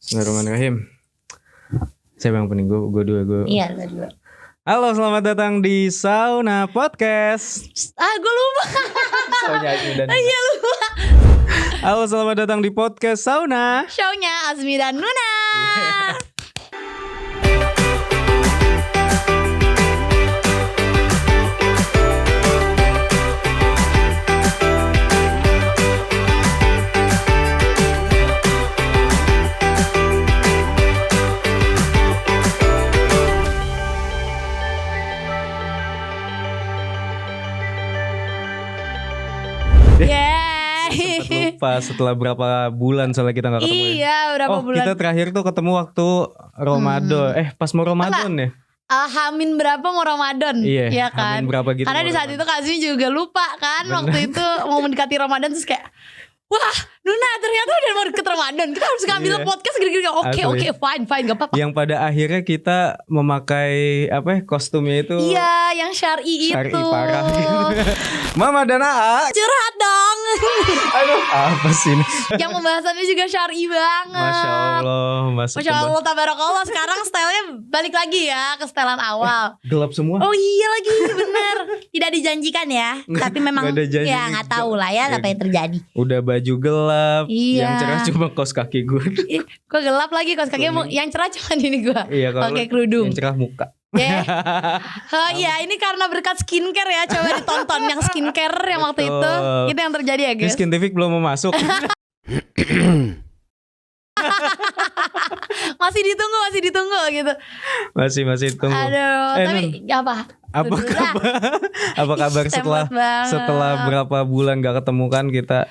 Bismillahirrahmanirrahim. Siapa yang pening? Gue dua. Iya, lo dua. Halo, selamat datang di Sauna Podcast. Gue lupa. Iya lupa. Halo, selamat datang di podcast Sauna. Show-nya Azmi dan Nuna. Lupa setelah berapa bulan soalnya kita gak ketemu. Iya, berapa bulan. Kita terakhir tuh ketemu waktu Ramadan. Pas mau Ramadan ya? Hamin berapa mau Ramadan? Iya kan? Hamin berapa gitu. Karena di saat itu Kak Azmi juga lupa kan. Bener. Waktu itu mau mendekati Ramadan terus kayak, wah Nuna ternyata udah mau deket Ramadan. Kita harus ngambil podcast gini-gini. Oke, fine gak apa-apa. Yang pada akhirnya kita memakai kostumnya itu. Iya, yang syar'i itu. Syar'i parah gitu. Mama dan Aa curhat dong. Aduh, apa sih ini? Yang pembahasannya juga syar'i banget. Masya Allah, tabarakallah. Sekarang stylenya balik lagi ya ke stylean awal. Gelap semua. Oh iya lagi, bener. Tidak dijanjikan ya. Tapi memang ya gak tahu lah ya apa yang terjadi. Udah baju gelap. Iya. Yang cerah cuma kaos kaki gue. Kok gelap lagi kaos kakinya. Yang cerah cuma ini gue. Iya, pakai kerudung. Yang cerah muka. Ya ini karena berkat skincare ya. Coba ditonton yang skincare yang waktu itu. Itu yang terjadi ya guys. Skintific belum mau masuk. Masih ditunggu gitu. Masih tunggu. Aduh, tapi apa kabar setelah berapa bulan gak ketemu kan kita?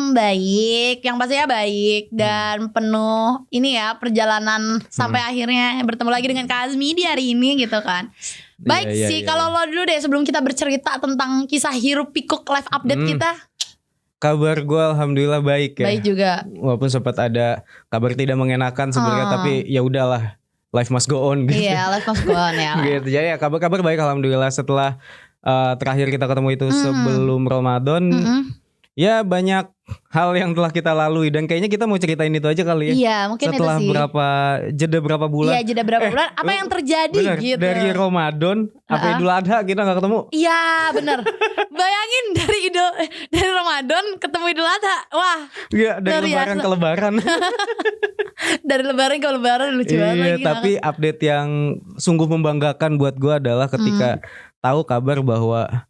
Baik, yang pastinya baik dan penuh ini ya perjalanan sampai akhirnya bertemu lagi dengan Kak Azmi di hari ini gitu kan. Baik sih. Kalau lo dulu deh sebelum kita bercerita tentang kisah hiruk pikuk live update kita. Kabar gue alhamdulillah baik ya. Baik juga. Walaupun sempat ada kabar tidak mengenakan sebenarnya, tapi ya udahlah, life must go on gitu. Iya, life must go on ya. Gitu. Jadi ya kabar baik alhamdulillah setelah terakhir kita ketemu itu sebelum Ramadan. Ya banyak hal yang telah kita lalui dan kayaknya kita mau ceritain itu aja kali ya. Iya, mungkin setelah itu sih. jeda berapa bulan. Iya, jeda berapa bulan. Apa yang terjadi bener, gitu. Dari Ramadan sampai Idul Adha kita gak ketemu. Iya, bener. Bayangin dari Ramadan ketemu Idul Adha. Wah. Iya, dari lebaran ke lebaran. Dari lebaran ke lebaran lucu banget lagi. Tapi update yang sungguh membanggakan buat gue adalah ketika tahu kabar bahwa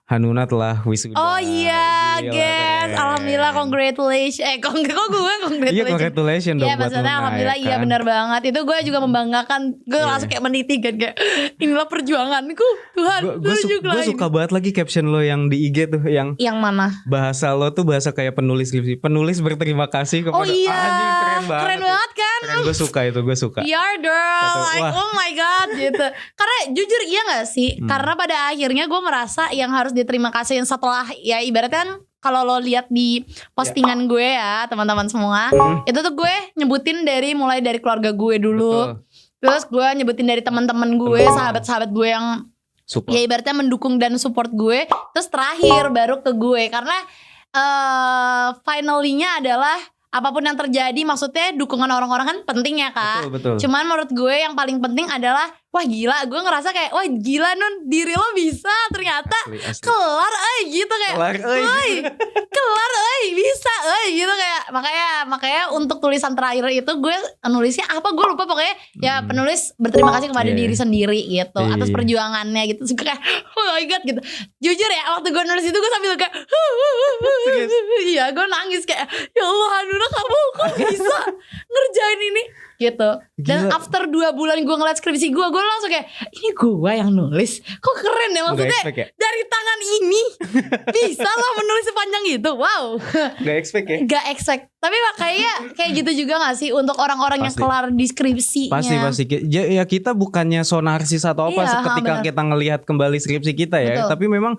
Hanuna telah wisuda. Oh iya, guys. Alhamdulillah, congratulations. Kok gue congratulations. Iya, congratulations dong. Iya, maksudnya alhamdulillah, iya benar banget. Itu gue juga membanggakan. Gue langsung kayak meniti kan, kayak inilah perjuanganku. Tuhan, gue suka banget lagi caption lo yang di IG tuh, yang mana? Bahasa lo tuh bahasa kayak penulis skripsi. Penulis berterima kasih kepada. Oh iya, keren banget kan. Keren, gue suka. Yeah girl, like, oh my god gitu. Karena jujur iya gak sih? Karena pada akhirnya gue merasa yang harus diterima kasih setelah ya ibaratnya kan kalau lo lihat di postingan gue ya teman-teman semua, itu tuh gue nyebutin mulai dari keluarga gue dulu. Betul. Terus gue nyebutin dari teman-teman gue, sahabat-sahabat gue yang support. Ya ibaratnya mendukung dan support gue. Terus terakhir baru ke gue karena finally-nya adalah apapun yang terjadi, maksudnya dukungan orang-orang kan penting ya kak. Betul. Cuman menurut gue yang paling penting adalah wah gila, gue ngerasa kayak wah gila Nun, diri lo bisa ternyata asli. Kelar gitu kayak kelar bisa gitu kayak makanya untuk tulisan terakhir itu gue nulisnya apa gue lupa pokoknya ya penulis berterima kasih kepada diri sendiri gitu atas perjuangannya gitu. Suka kayak oh my god gitu. Jujur ya waktu gue nulis itu gue sambil kayak iya gue nangis kayak ya Allah Hanuna kamu kok bisa ngerjain ini gitu. Dan after 2 bulan gue ngeliat skripsi gue langsung kayak ini gue yang nulis, kok keren ya maksudnya dari tangan ini bisa lah menulis sepanjang itu. Wow. Gak expect. Tapi makanya kayak gitu juga gak sih untuk orang-orang yang kelar di skripsinya? Pasti. Ya kita bukannya so narsis atau apa ketika kita ngelihat kembali skripsi kita ya. Betul. Tapi memang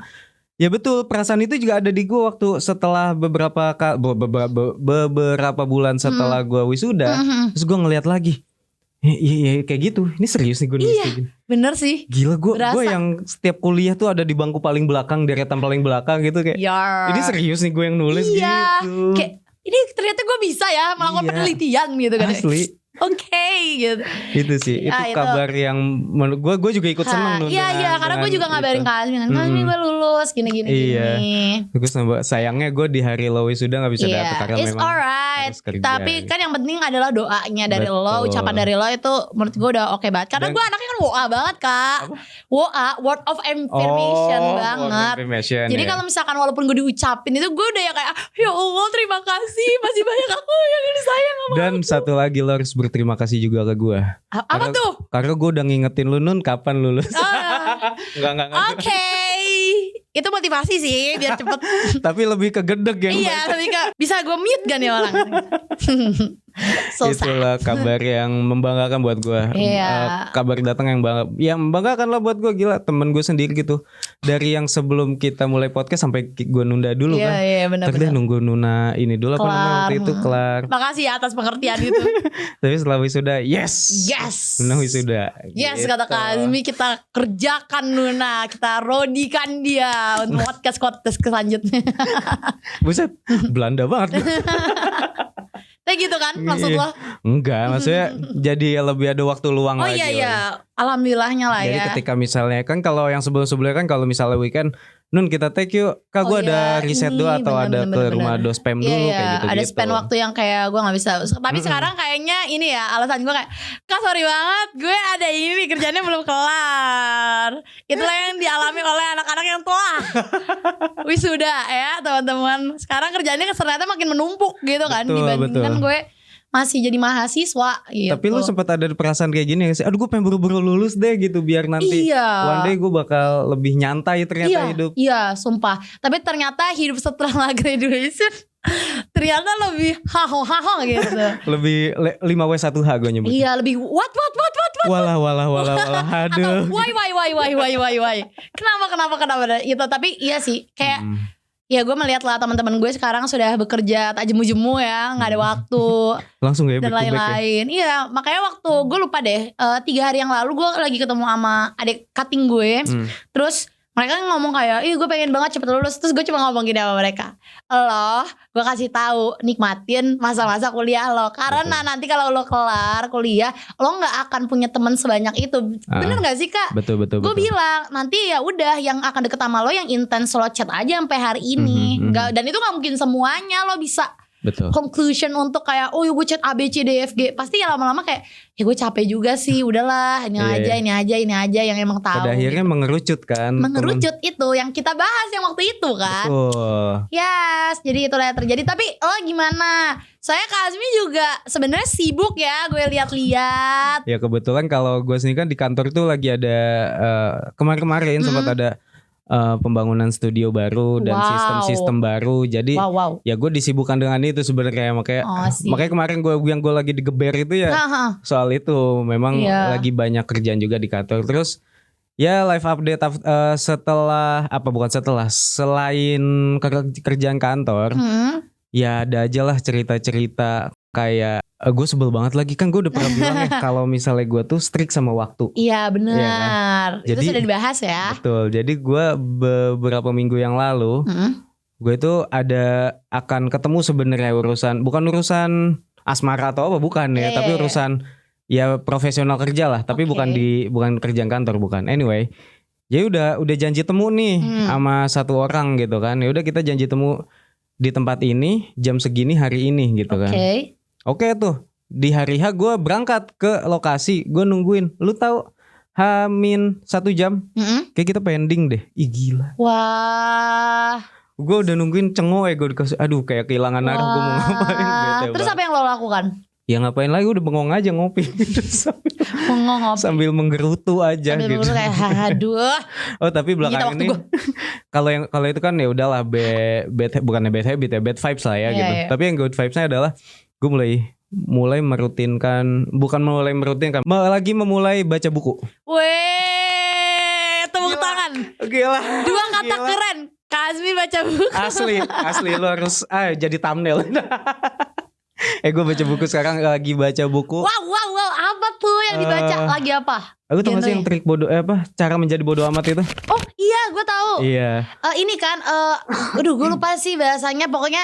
ya betul, perasaan itu juga ada di gue waktu setelah beberapa bulan setelah gue wisuda. Terus gue ngeliat lagi, iya kayak gitu. Ini serius nih gue nulis kayak gini. Bener sih. Gila gue yang setiap kuliah tuh ada di bangku paling belakang, deretan paling belakang gitu kayak. Ini serius nih gue yang nulis gitu. Kayak ini ternyata gue bisa ya melakukan penelitian gitu kan. Asli. Oke gitu. Itu sih, itu kabar yang menurut gue juga ikut seneng. Iya, karena gue juga ngabarin Kak Azmi kan, Azmi gue lulus gini. Terus sayangnya gue di hari lo wisuda gak bisa datang karena it's memang alright. Tapi kan yang penting adalah doanya dari lo, ucapan dari lo itu menurut gue udah oke banget. Karena gue anaknya kan WA banget Kak. WA, word of affirmation banget. Jadi kalau misalkan walaupun gue diucapin itu gue udah ya kayak, ya Allah terima kasih, masih banyak aku yang disayang sama Dan aku. satu lagi lo harus berterima kasih juga ke gue. Apa tuh? Karena gue udah ngingetin lu Nun kapan lulus. Enggak. Oke. Itu motivasi sih biar cepet. Tapi lebih ke gedeg ya. Iya, lebih ke bisa gue mute kan ya orang. Itulah kabar yang membanggakan buat gue. Kabar datang yang membanggakan lah buat gue. Gila, temen gue sendiri gitu. Dari yang sebelum kita mulai podcast sampai gue nunda dulu kan. Iya, benar. Terus nunggu Nuna ini dulu apa namanya waktu itu kelar. Makasih ya atas pengertian itu. Tapi setelah wisuda, yes. Nuna wisuda. Yes, gitu. kata Kak Azmi, kita kerjakan Nuna, kita rodikan dia untuk podcast selanjutnya. Buset, Belanda banget. Kayak gitu kan maksud lo? Enggak, maksudnya jadi lebih ada waktu luang lagi. Oh iya, alhamdulillahnya lah jadi ya. Jadi ketika misalnya kan kalau yang sebelum-sebelumnya kan kalau misalnya weekend, Nun kita take yuk, Kak gue ada riset dulu atau ada ke rumah dospem dulu kayak gitu. Ada spend waktu yang kayak gue gak bisa. Tapi sekarang kayaknya ini ya alasan gue kayak, Kak sorry banget gue ada ini kerjanya belum kelar. Itulah yang dialami oleh anak-anak yang telah wisuda ya teman-teman. Sekarang kerjanya ternyata makin menumpuk gitu kan. Dibandingkan gue masih jadi mahasiswa gitu. Tapi lu sempat ada perasaan kayak gini gak sih? Aduh gue pengen buru-buru lulus deh gitu biar nanti one day gue bakal lebih nyantai ternyata hidup. Iya sumpah. Tapi ternyata hidup setelah graduation ternyata lebih haho gitu. Lebih 5W1H gue nyebut. Iya lebih what. Walah aduh. Atau why. Kenapa itu tapi iya sih kayak ya gue melihat lah teman-teman gue sekarang sudah bekerja tak jemu-jemu ya, nggak ada waktu langsung ya dan lain-lain. Iya makanya waktu gue lupa deh 3 hari yang lalu gue lagi ketemu sama adik cutting gue, terus mereka ngomong kayak, ih gue pengen banget cepet lulus. Terus gue cuma ngomong gini sama mereka, lo gue kasih tahu nikmatin masa-masa kuliah lo, karena nanti kalau lo kelar kuliah lo nggak akan punya teman sebanyak itu. Bener nggak sih Kak? Betul. Gue bilang nanti ya udah yang akan deket sama lo yang intens lo chat aja sampai hari ini. Dan itu nggak mungkin semuanya lo bisa conclusion untuk kayak gue chat A B C D F G. Pasti ya lama-lama kayak ya gue capek juga sih, udahlah ini aja yang emang tahu. Pada akhirnya gitu. Mengerucut itu yang kita bahas yang waktu itu kan. Yes, jadi itulah yang terjadi. Tapi lo gimana? Saya Kak Azmi juga sebenarnya sibuk ya, gue lihat-lihat. Ya kebetulan kalau gue sendiri kan di kantor tuh lagi ada kemarin-kemarin sempat ada pembangunan studio baru dan sistem-sistem baru. Jadi ya gue disibukkan dengan itu sebenarnya. Makanya kemarin gue lagi digeber itu ya soal itu. Memang lagi banyak kerjaan juga di kantor. Terus ya live update selain kerjaan kantor, ya ada aja lah cerita-cerita kayak gue sebel banget lagi kan gue udah pernah bilang ya kalau misalnya gue tuh strict sama waktu. Iya benar. Ya kan? Itu sudah dibahas ya. Betul. Jadi gue beberapa minggu yang lalu gue itu akan ketemu sebenarnya bukan urusan asmara atau apa bukan ya, tapi urusan ya profesional kerja lah. Tapi bukan kerjaan kantor bukan. Anyway, jadi udah janji temu nih sama satu orang gitu kan. Ya udah kita janji temu di tempat ini jam segini hari ini gitu kan. Oke tuh di hari H gue berangkat ke lokasi, gue nungguin. Lu tahu H-1 jam kayak kita pending deh. Ih gila. Wah. Gue udah nungguin cengoy gue dikasih. Aduh kayak kehilangan arah gue mau ngapain. Terus apa yang lo lakukan? Ya ngapain lagi, udah bengong aja ngopi gitu. Sambil menggerutu aja sambil gitu. Kayak aduh. Oh tapi belakangan ini kalau itu kan ya udahlah bukannya bad habit ya, bad vibes lah ya gitu. Tapi yang good vibesnya adalah gue mulai merutinkan, lagi memulai baca buku. Weh, tepuk tangan. Gila. 2 kata keren. Kak Azmi baca buku. Asli lo harus jadi thumbnail. Gue baca buku sekarang, lagi baca buku. Wow, apa tuh yang dibaca? Lagi apa? Aku tau gak sih yang trik cara menjadi bodoh amat itu? Oh iya, gue tahu. Iya. Ini kan, gue lupa sih bahasanya. Pokoknya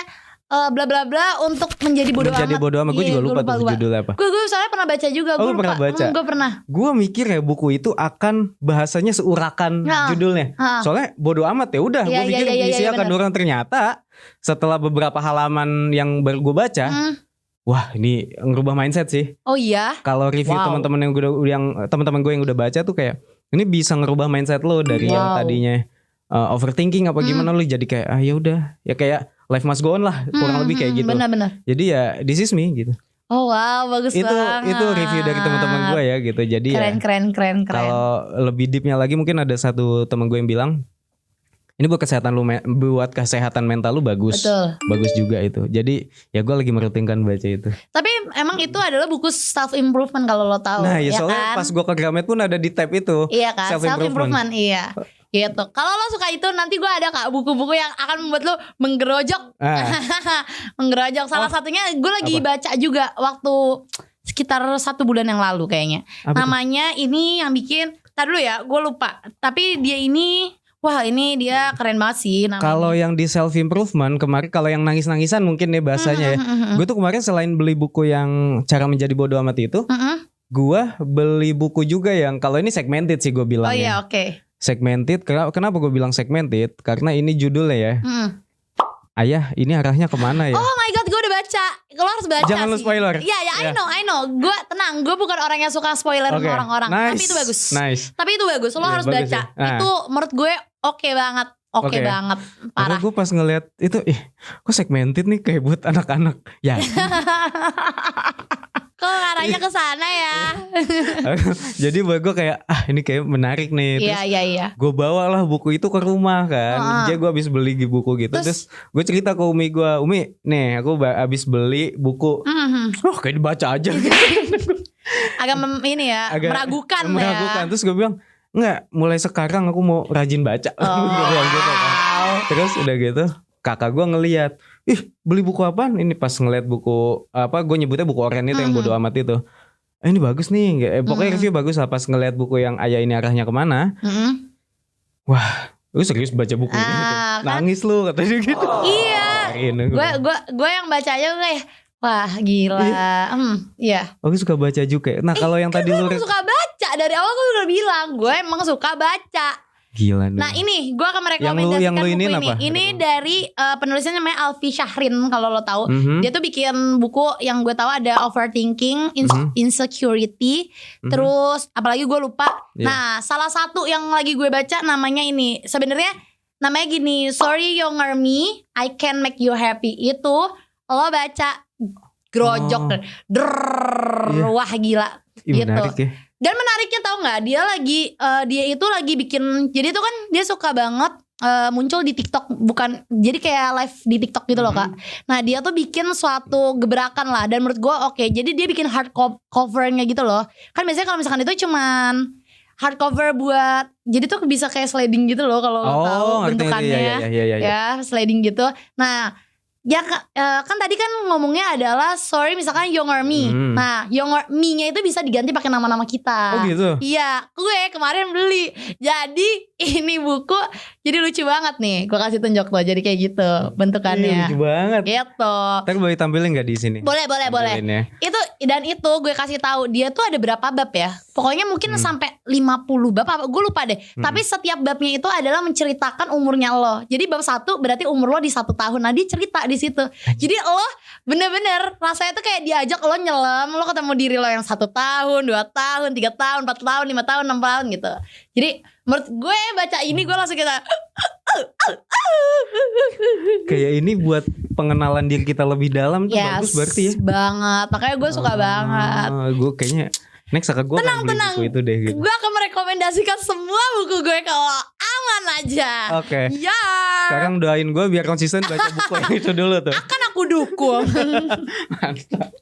bla bla bla untuk menjadi bodo amat. Menjadi bodo amat. Gue juga lupa tuh judulnya apa. Gue soalnya pernah baca juga. Gue pernah baca. Gue pernah. Gue mikir ya buku itu akan bahasanya seurakan judulnya. Soalnya bodo amat ya udah. Gue pikir isinya akan orang, ternyata setelah beberapa halaman yang baru gue baca, wah ini ngerubah mindset sih. Oh iya. Kalau review teman-teman teman-teman gue yang udah baca tuh kayak ini bisa ngerubah mindset lo dari yang tadinya overthinking apa gimana lo jadi kayak ya udah ya kayak life must go on lah, kurang lebih kayak gitu. Benar-benar. Jadi ya this is me gitu. Oh wow, bagus banget. Itu review dari teman-teman gue ya gitu. Jadi keren. Kalau lebih deepnya lagi mungkin ada satu teman gue yang bilang ini buat kesehatan mental lu bagus. Betul. Bagus juga itu. Jadi ya gue lagi merutinkan baca itu. Tapi emang itu adalah buku self improvement kalau lo tahu. Nah ya soalnya kan? Pas gue ke Gramet pun ada di tab itu. Iya kan, self improvement iya. Gitu. Kalau lo suka itu nanti gue ada kak buku-buku yang akan membuat lo menggerojok. Menggerojok. Salah satunya gue lagi baca juga waktu sekitar 1 bulan yang lalu kayaknya. Namanya ini yang bikin. Tar dulu ya, gue lupa. Tapi dia ini. Wah ini dia keren banget sih namanya. Kalau yang di self improvement kemarin, kalau yang nangis-nangisan mungkin ya bahasanya ya. Gue tuh kemarin selain beli buku yang cara menjadi bodo amat itu, gue beli buku juga yang kalau ini segmented sih gue bilangnya. Oh iya oke. Segmented. Kenapa gue bilang segmented? Karena ini judulnya ya. Ayah ini arahnya kemana ya? Oh my god, gue udah baca. Lo harus baca. Jangan lu spoiler. Iya ya, I know. Gue tenang, gue bukan orang yang suka spoiler sama orang-orang. Nice. Tapi itu bagus. Nice. Tapi itu bagus. Lo harus bagus baca. Ya. Itu menurut gue oke banget. Oke banget. Parah. Gue pas ngeliat itu, kok segmented nih kayak buat anak-anak. Ya. Kok arahnya ke sana ya? Jadi buat gue kayak ini kayak menarik nih. Iya. Gue bawalah buku itu ke rumah kan. Jadi gue habis beli buku gitu. Terus gue cerita ke Umi gue, Umi nih aku habis beli buku. Kayak dibaca aja. Agak meragukan ya. Terus gue bilang enggak, mulai sekarang aku mau rajin baca. Gitu, kan. Terus udah gitu kakak gue ngeliat, beli buku apaan? Ini pas ngeliat buku gue nyebutnya buku Oren itu yang bodo amat itu. Ini bagus nih, pokoknya review bagus lah. Pas ngeliat buku yang ayah ini arahnya kemana. Wah, lu serius baca buku ini? Gitu. Nangis lu kata dia gitu. Iya. Gue yang bacanya kayak wah gila. Iya. Aku suka baca juga. Nah kalau yang tadi lu suka baca dari awal gue udah bilang gue emang suka baca. Gila nih. Nah ini gue akan merekomendasikan buku ini. Ini dari penulisnya namanya Alfi Syahrin kalau lo tahu. Dia tuh bikin buku yang gue tahu ada overthinking, insecurity, terus apalagi gue lupa. Nah salah satu yang lagi gue baca namanya ini. Sebenarnya namanya gini, Sorry Younger Me, I Can Make You Happy. Itu lo baca grojok, wah gila. Gitu. Menarik ya. Dan menariknya tau nggak, dia itu lagi bikin, jadi itu kan dia suka banget muncul di TikTok, bukan jadi kayak live di TikTok gitu loh kak. Nah dia tuh bikin suatu gebrakan lah, dan menurut gue oke. Jadi dia bikin hardcovernya gitu loh. Kan biasanya kalau misalkan itu cuman hardcover buat, jadi tuh bisa kayak sliding gitu loh kalau tahu bentukannya. Ya sliding gitu. Nah ya kan tadi kan ngomongnya adalah sorry misalkan Younger Me. Nah Younger Me-nya itu bisa diganti pakai nama-nama kita. Oh gitu? Iya, gue kemarin beli. Jadi ini buku jadi lucu banget nih. Gue kasih tunjuk tuh, jadi kayak gitu bentukannya. Lucu banget. Gitu. Ntar boleh tampilin gak di sini? Boleh. Ya. Itu gue kasih tahu dia tuh ada berapa bab ya. Pokoknya mungkin sampai 50 bab apa gue lupa deh. Tapi setiap babnya itu adalah menceritakan umurnya lo. Jadi bab 1 berarti umur lo di 1 tahun. Nah dia cerita di situ. Jadi lo bener-bener rasanya tuh kayak diajak lo nyelam, lo ketemu diri lo yang 1 tahun, 2 tahun, 3 tahun, 4 tahun, 5 tahun, 6 tahun gitu. Jadi menurut gue baca ini gue langsung kayak ini buat pengenalan diri kita lebih dalam tuh bagus berarti ya. Banget. Makanya gue suka banget. Gue kayaknya next gue akan beli buku itu deh gitu. Gue akan merekomendasikan semua buku gue kalau aman aja. Oke. Ya. Sekarang doain gue biar konsisten baca buku yang itu dulu tuh. Akan aku dukung. Mantap.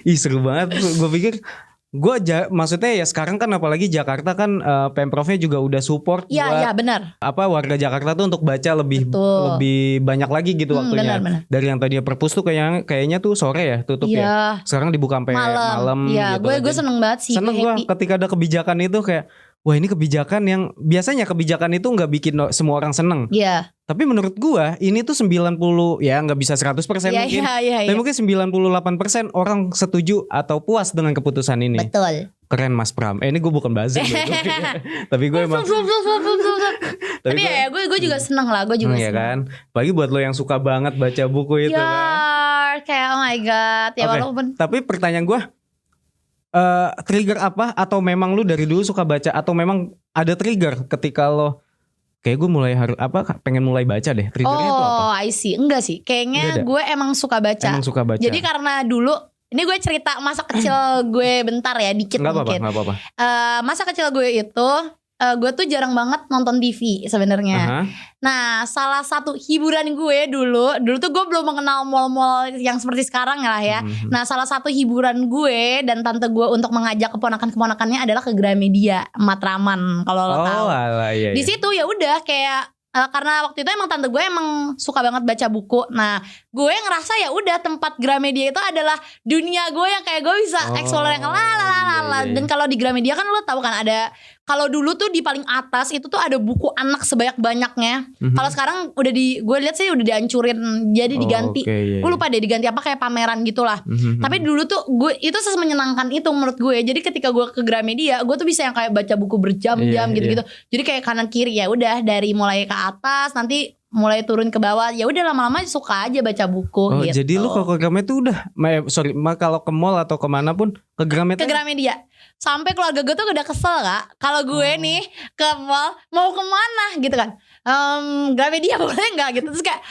Ih seru banget. Gue pikir maksudnya ya sekarang kan apalagi Jakarta kan Pemprovnya juga udah support buat benar. Warga Jakarta tuh untuk baca lebih banyak lagi gitu waktunya. Benar. Dari yang tadinya perpus tuh kayaknya tuh sore ya tutup ya. Sekarang dibuka sampai malam Iya, gitu. gue seneng banget sih. Seneng gue ketika ada kebijakan itu kayak wah ini kebijakan yang biasanya kebijakan itu nggak bikin semua orang seneng. Iya. Tapi menurut gua ini tuh 90 ya nggak bisa 100% mungkin. Tapi mungkin 98% orang setuju atau puas dengan keputusan ini. Betul. Keren Mas Pram. Ini gue bukan buzzer. Tapi gue emang. Tapi ya gue juga seneng lah. Gue juga seneng. Ya kan. Apalagi buat lo yang suka banget baca buku itu kan. Kayak oh my god. Ya walaupun. Tapi pertanyaan gue. Trigger apa? Atau memang lu dari dulu suka baca? Atau memang ada trigger ketika lo kayak gue mulai pengen mulai baca deh. Triggernya itu apa? Oh I see. Enggak sih. Kayaknya gue emang suka baca. Jadi karena dulu, ini gue cerita masa kecil gue bentar ya, dikit mungkin. Gak apa-apa. Masa kecil gue itu, gue tuh jarang banget nonton TV sebenarnya. Nah, salah satu hiburan gue dulu tuh gue belum mengenal mall-mall yang seperti sekarang lah ya. Nah, salah satu hiburan gue dan tante gue untuk mengajak keponakan-keponakannya adalah ke Gramedia Matraman, kalau lo tahu. Iya. Di situ ya udah kayak karena waktu itu emang tante gue emang suka banget baca buku. Nah, gue ngerasa ya udah tempat Gramedia itu adalah dunia gue yang kayak gue bisa explore yang lalalala. Dan kalau di Gramedia kan lo tahu kan ada, kalau dulu tuh di paling atas itu tuh ada buku anak sebanyak-banyaknya. Kalau sekarang udah gue lihat sih udah dihancurin jadi diganti. Gue lupa deh diganti apa, kayak pameran gitulah. Tapi dulu tuh gue itu menyenangkan itu menurut gue. Jadi ketika gue ke Gramedia, gue tuh bisa yang kayak baca buku berjam-jam gitu-gitu. Jadi kayak kanan kiri ya udah, dari mulai ke atas nanti mulai turun ke bawah, ya udah lama-lama suka aja baca buku gitu. Jadi lu kalau ke Gramedia tuh udah kalau ke mall atau kemana pun ke Gramedia. Sampai keluarga gue tuh udah kesel Kak, kalau gue nih ke mall mau kemana gitu kan, Gramedia boleh nggak gitu. Terus kayak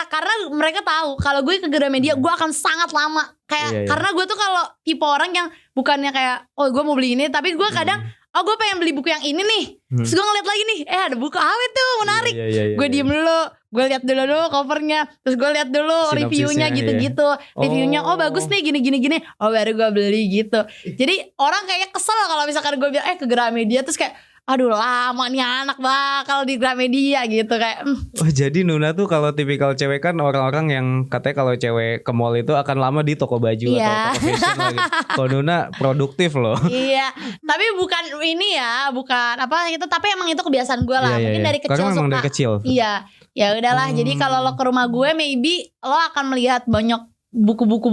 karena mereka tahu kalau gue ke Gramedia gue akan sangat lama kayak karena gue tuh kalau tipe orang yang bukannya kayak gue mau beli ini, tapi gue kadang gue pengen beli buku yang ini nih. Terus gue ngeliat lagi nih, ada buku awet tuh menarik. Gue diem dulu, gue lihat dulu covernya, terus gue lihat dulu reviewnya gitu-gitu. Reviewnya bagus nih gini. Baru gue beli gitu. Jadi orang kayaknya kesel kalau misalkan gue bilang ke Gramedia, terus kayak aduh lama nih anak bakal di Gramedia gitu kayak. Jadi Nuna tuh kalau tipikal cewek kan orang-orang yang katanya kalau cewek ke mall itu akan lama di toko baju atau toko fashion lagi. Kalau Nuna produktif loh. Iya, tapi bukan ini ya, bukan apa itu, tapi emang itu kebiasaan gue lah. Mungkin dari kecil karena suka. Dari kecil. Iya, ya udahlah. Jadi kalau lo ke rumah gue, maybe lo akan melihat banyak buku-buku.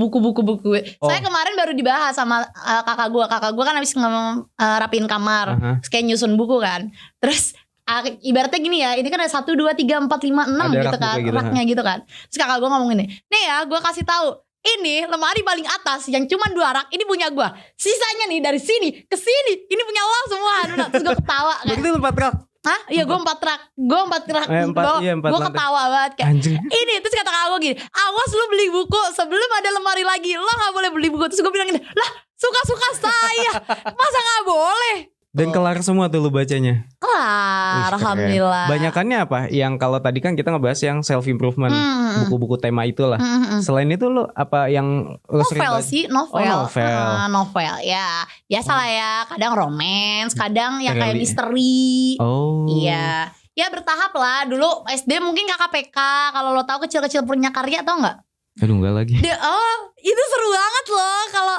Saya kemarin baru dibahas sama kakak gue kan habis rapiin kamar, terus kayak nyusun buku kan. Terus ibaratnya gini ya, ini kan ada 1, 2, 3, 4, 5, 6 gitu kan, raknya gitu kan. Terus kakak gue ngomong gini, nih ya gue kasih tahu, ini lemari paling atas yang cuma 2 rak ini punya gue, sisanya nih dari sini ke sini ini punya lo semua. Terus gue ketawa kan. Itu 4 rak. Iya gue 4 rak. Gue ketawa banget kayak anjing. Ini terus kata kakak gue gini, awas lu beli buku sebelum ada lemari lagi, lo gak boleh beli buku. Terus gue bilang gini, lah suka-suka saya, masa gak boleh. Dan kelar semua tuh lu bacanya? Kelar, alhamdulillah. Banyakannya apa? Yang kalau tadi kan kita ngebahas yang self improvement, buku-buku tema itulah. Selain itu lu apa yang novel sih, novel. Novel Ya, biasalah ya. Kadang romance, kadang yang kayak misteri. Iya. Ya bertahap lah. Dulu SD mungkin KKPK. Kalau lo tahu Kecil-Kecil Punya Karya, tau nggak? Aduh enggak lagi. Itu seru banget loh. Kalau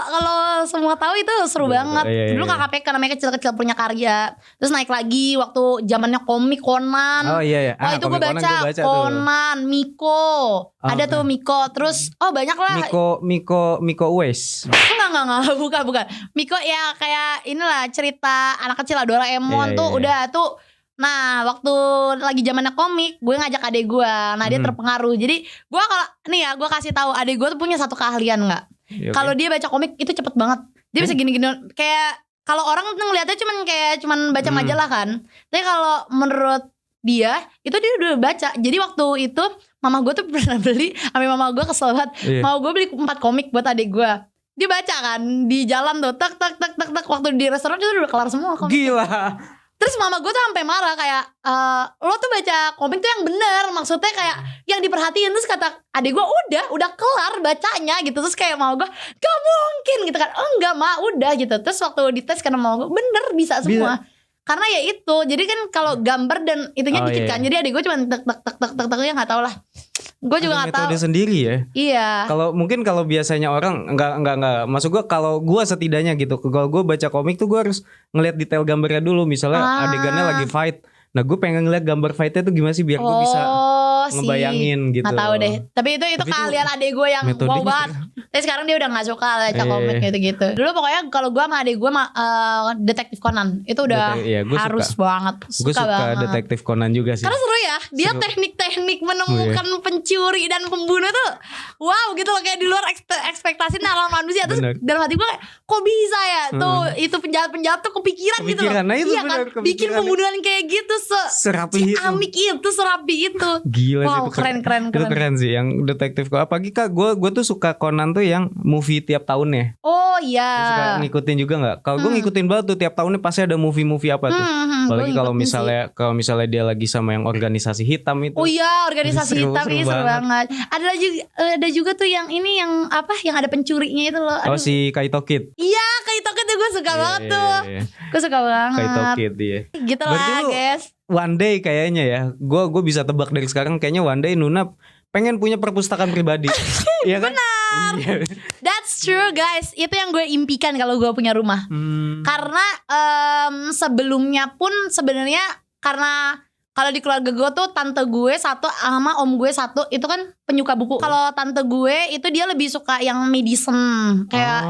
semua tahu itu seru banget. Dulu KKPK namanya Kecil-Kecil Punya Karya. Terus naik lagi waktu zamannya komik Conan. Itu gue baca Conan, Miko. Ada tuh Miko. Terus banyak lah. Miko Uwais. Enggak, bukan. Miko ya kayak inilah cerita anak kecil lah, Doraemon tuh udah tuh. Nah waktu lagi zamannya komik, gue ngajak adek gue. Nah dia terpengaruh. Jadi gue kalau nih ya, gue kasih tahu adek gue tuh punya satu keahlian nggak? Kalau dia baca komik itu cepet banget. Dia bisa gini-gini. Kayak kalau orang tuh ngeliatnya cuman baca majalah kan. Tapi kalau menurut dia itu dia udah baca. Jadi waktu itu mama gue tuh pernah beli, sampai mama gue kesel banget. Mau gue beli 4 komik buat adek gue. Dia baca kan di jalan tuh, tak. Waktu di restoran itu udah kelar semua komik. Gila. Terus mama gue tuh sampai marah kayak lo tuh baca komik tuh yang bener, maksudnya kayak yang diperhatiin. Terus kata adik gue udah kelar bacanya gitu. Terus kayak mama gue gak mungkin gitu kan. Enggak ma, udah gitu. Terus waktu dites karena mama gue bener bisa semua. Karena ya itu, jadi kan kalau gambar dan itunya dikit kan. Jadi adik gue cuma tek ya gak tau lah. Gue juga nggak tahu. Metode sendiri ya. Iya. Kalau mungkin kalau biasanya orang enggak. Maksud gue kalau gue setidaknya gitu. Kalau gue baca komik tuh gue harus ngeliat detail gambarnya dulu. Misalnya adegannya lagi fight. Nah gue pengen ngeliat gambar fightnya tuh gimana sih biar gue bisa ngebayangin gitu. Nggak tahu deh. Tapi itu kalian adek gue yang wow banget. Tapi sekarang dia udah nggak suka baca komik gitu-gitu. Dulu pokoknya kalau gue sama adek gue Detektif Conan itu udah harus banget. Gue suka Detektif Conan juga sih. Karena seru ya. Dia teknik-teknik menemukan pencuri dan pembunuh tuh wow gitu loh, kayak di luar ekspektasi nalar manusia. Terus dalam hati gue kayak kok bisa ya tuh itu penjahat-penjahat tuh kepikiran gitu loh. Nah, itu iya kan bikin pembunuhan kayak gitu serapi itu. Serapi itu. Gila wow, sih keren. Itu keren sih yang detektif. Apalagi Kak, gue tuh suka Conan tuh yang movie tiap tahunnya. Oh iya. Suka ngikutin juga nggak? Kalau gue ngikutin banget tuh tiap tahunnya pasti ada movie apa tuh. Apalagi kalau misalnya dia lagi sama yang organisasi hitam itu. Oh iya, organisasi hitam ini seru banget. Ada juga tuh yang ini yang apa? Yang ada pencurinya itu loh. Oh si Kaito Kid. Iya, Kaito Kid tuh gue suka banget tuh. Gue suka banget. Kaito Kid iya. Gitu lah guys. One day kayaknya ya, gue bisa tebak dari sekarang kayaknya one day Nuna pengen punya perpustakaan pribadi. Iya kan? Benar. That's true guys. Itu yang gue impikan kalau gue punya rumah. Karena sebelumnya pun sebenarnya karena kalau di keluarga gue tuh tante gue satu sama om gue satu itu kan penyuka buku. Kalau tante gue itu dia lebih suka yang medicine kayak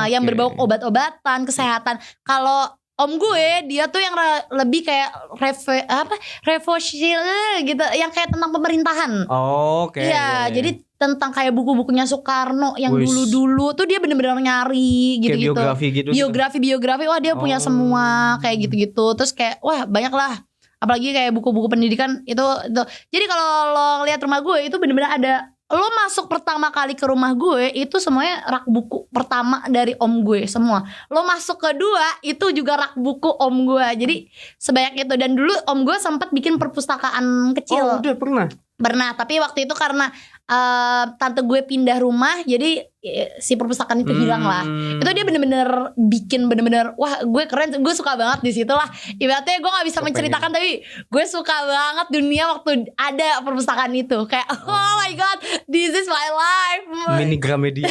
yang berbau obat-obatan, kesehatan. Kalau om gue dia tuh yang lebih kayak revolusi gitu, yang kayak tentang pemerintahan. Oke. Iya, jadi tentang kayak buku-bukunya Soekarno yang dulu-dulu tuh dia bener-bener nyari gitu-gitu. Biografi. Wah, dia punya semua kayak gitu-gitu. Terus kayak wah, banyak lah. Apalagi kayak buku-buku pendidikan itu. Jadi kalau lo lihat rumah gue itu bener-bener ada. Lo masuk pertama kali ke rumah gue itu semuanya rak buku pertama dari om gue semua. Lo masuk kedua itu juga rak buku om gue. Jadi sebanyak itu. Dan dulu om gue sempat bikin perpustakaan kecil. Oh udah pernah, tapi waktu itu karena tante gue pindah rumah, jadi si perpustakaan itu hilang lah. Itu dia bener-bener bikin bener-bener wah gue keren, gue suka banget di situ lah. Ibaratnya gue nggak bisa menceritakan tapi gue suka banget dunia waktu ada perpustakaan itu. Kayak oh my god, this is my life. Mini Gramedia.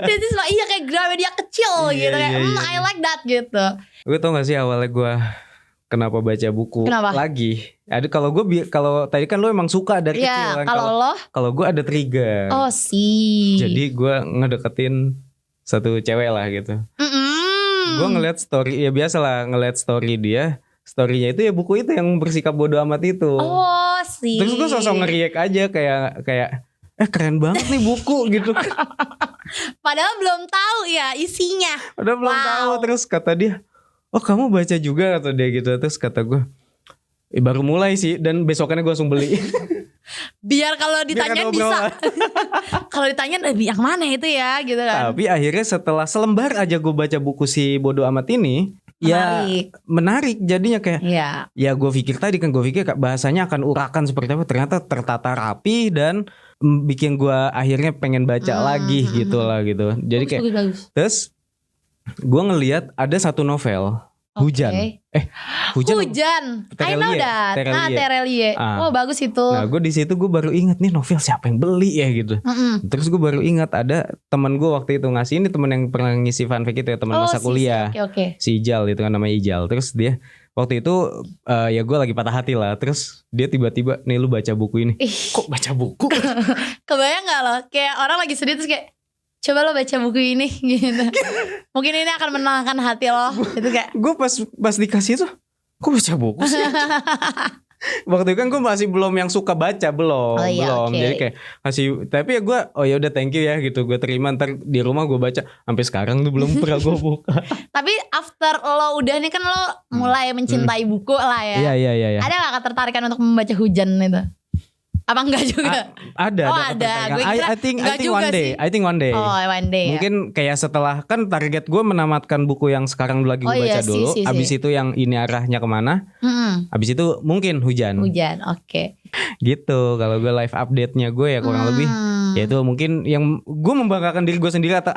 This is my kayak Gramedia kecil gitu kayak I like that gitu. Gue tau gak sih awalnya gue kenapa baca buku lagi? Ada kalau tadi kan lo emang suka dari kecil kan. Kalau gue ada trigger. Oh sih. Jadi gue ngedeketin satu cewek lah gitu. Gue ngeliat story ya biasa lah ngeliat story dia. Storynya itu ya buku itu yang bersikap bodoh amat itu. Oh sih. Terus gue sosok ngeriak aja kayak keren banget nih buku gitu. Padahal belum tahu ya isinya. Padahal belum tahu. Terus kata dia, oh kamu baca juga kata dia gitu. Terus kata gue baru mulai sih. Dan besokannya gue langsung beli. Biar kalau ditanya bisa. Kalau ditanya yang mana itu ya gitu kan. Tapi akhirnya setelah selembar aja gue baca buku si bodo amat ini, menarik jadinya kayak ya gue pikir bahasanya akan urakan seperti apa, ternyata tertata rapi dan bikin gue akhirnya pengen baca lagi gitu lah gitu. Jadi kayak terus gue ngelihat ada satu novel Hujan. Hujan. I know that. Terelie. Oh bagus itu. Nah gue di situ gue baru ingat nih novel siapa yang beli ya gitu. Terus gue baru ingat ada teman gue waktu itu ngasih, ini teman yang pernah ngisi fanfic itu ya, teman masa kuliah. Si Ijal itu kan namanya Ijal. Terus dia waktu itu ya gue lagi patah hati lah. Terus dia tiba-tiba nih lu baca buku ini. Kok baca buku? Kebayang gak lo? Kayak orang lagi sedih terus kayak coba lo baca buku ini gitu. Mungkin ini akan menenangkan hati lo gitu kayak. Gue pas dikasih tuh kok baca buku sih? Waktu itu kan gue masih belum yang suka baca belum. Jadi kayak kasih, tapi ya gue ya udah thank you ya gitu. Gue terima, ntar di rumah gue baca. Sampai sekarang tuh belum pernah gue buka. Tapi after lo udah nih kan lo mulai mencintai buku lah ya. Iya. Ada gak ketertarikan untuk membaca Hujan itu? Apa enggak juga? Ada. I think one day. Oh, one day. Mungkin kayak setelah kan target gue menamatkan buku yang sekarang lagi gue baca dulu. Abis itu yang ini arahnya kemana? Abis itu mungkin Hujan. Oke. Gitu. Kalau gue live update-nya gue ya kurang lebih. Ya itu mungkin yang gue membanggakan diri gue sendiri atas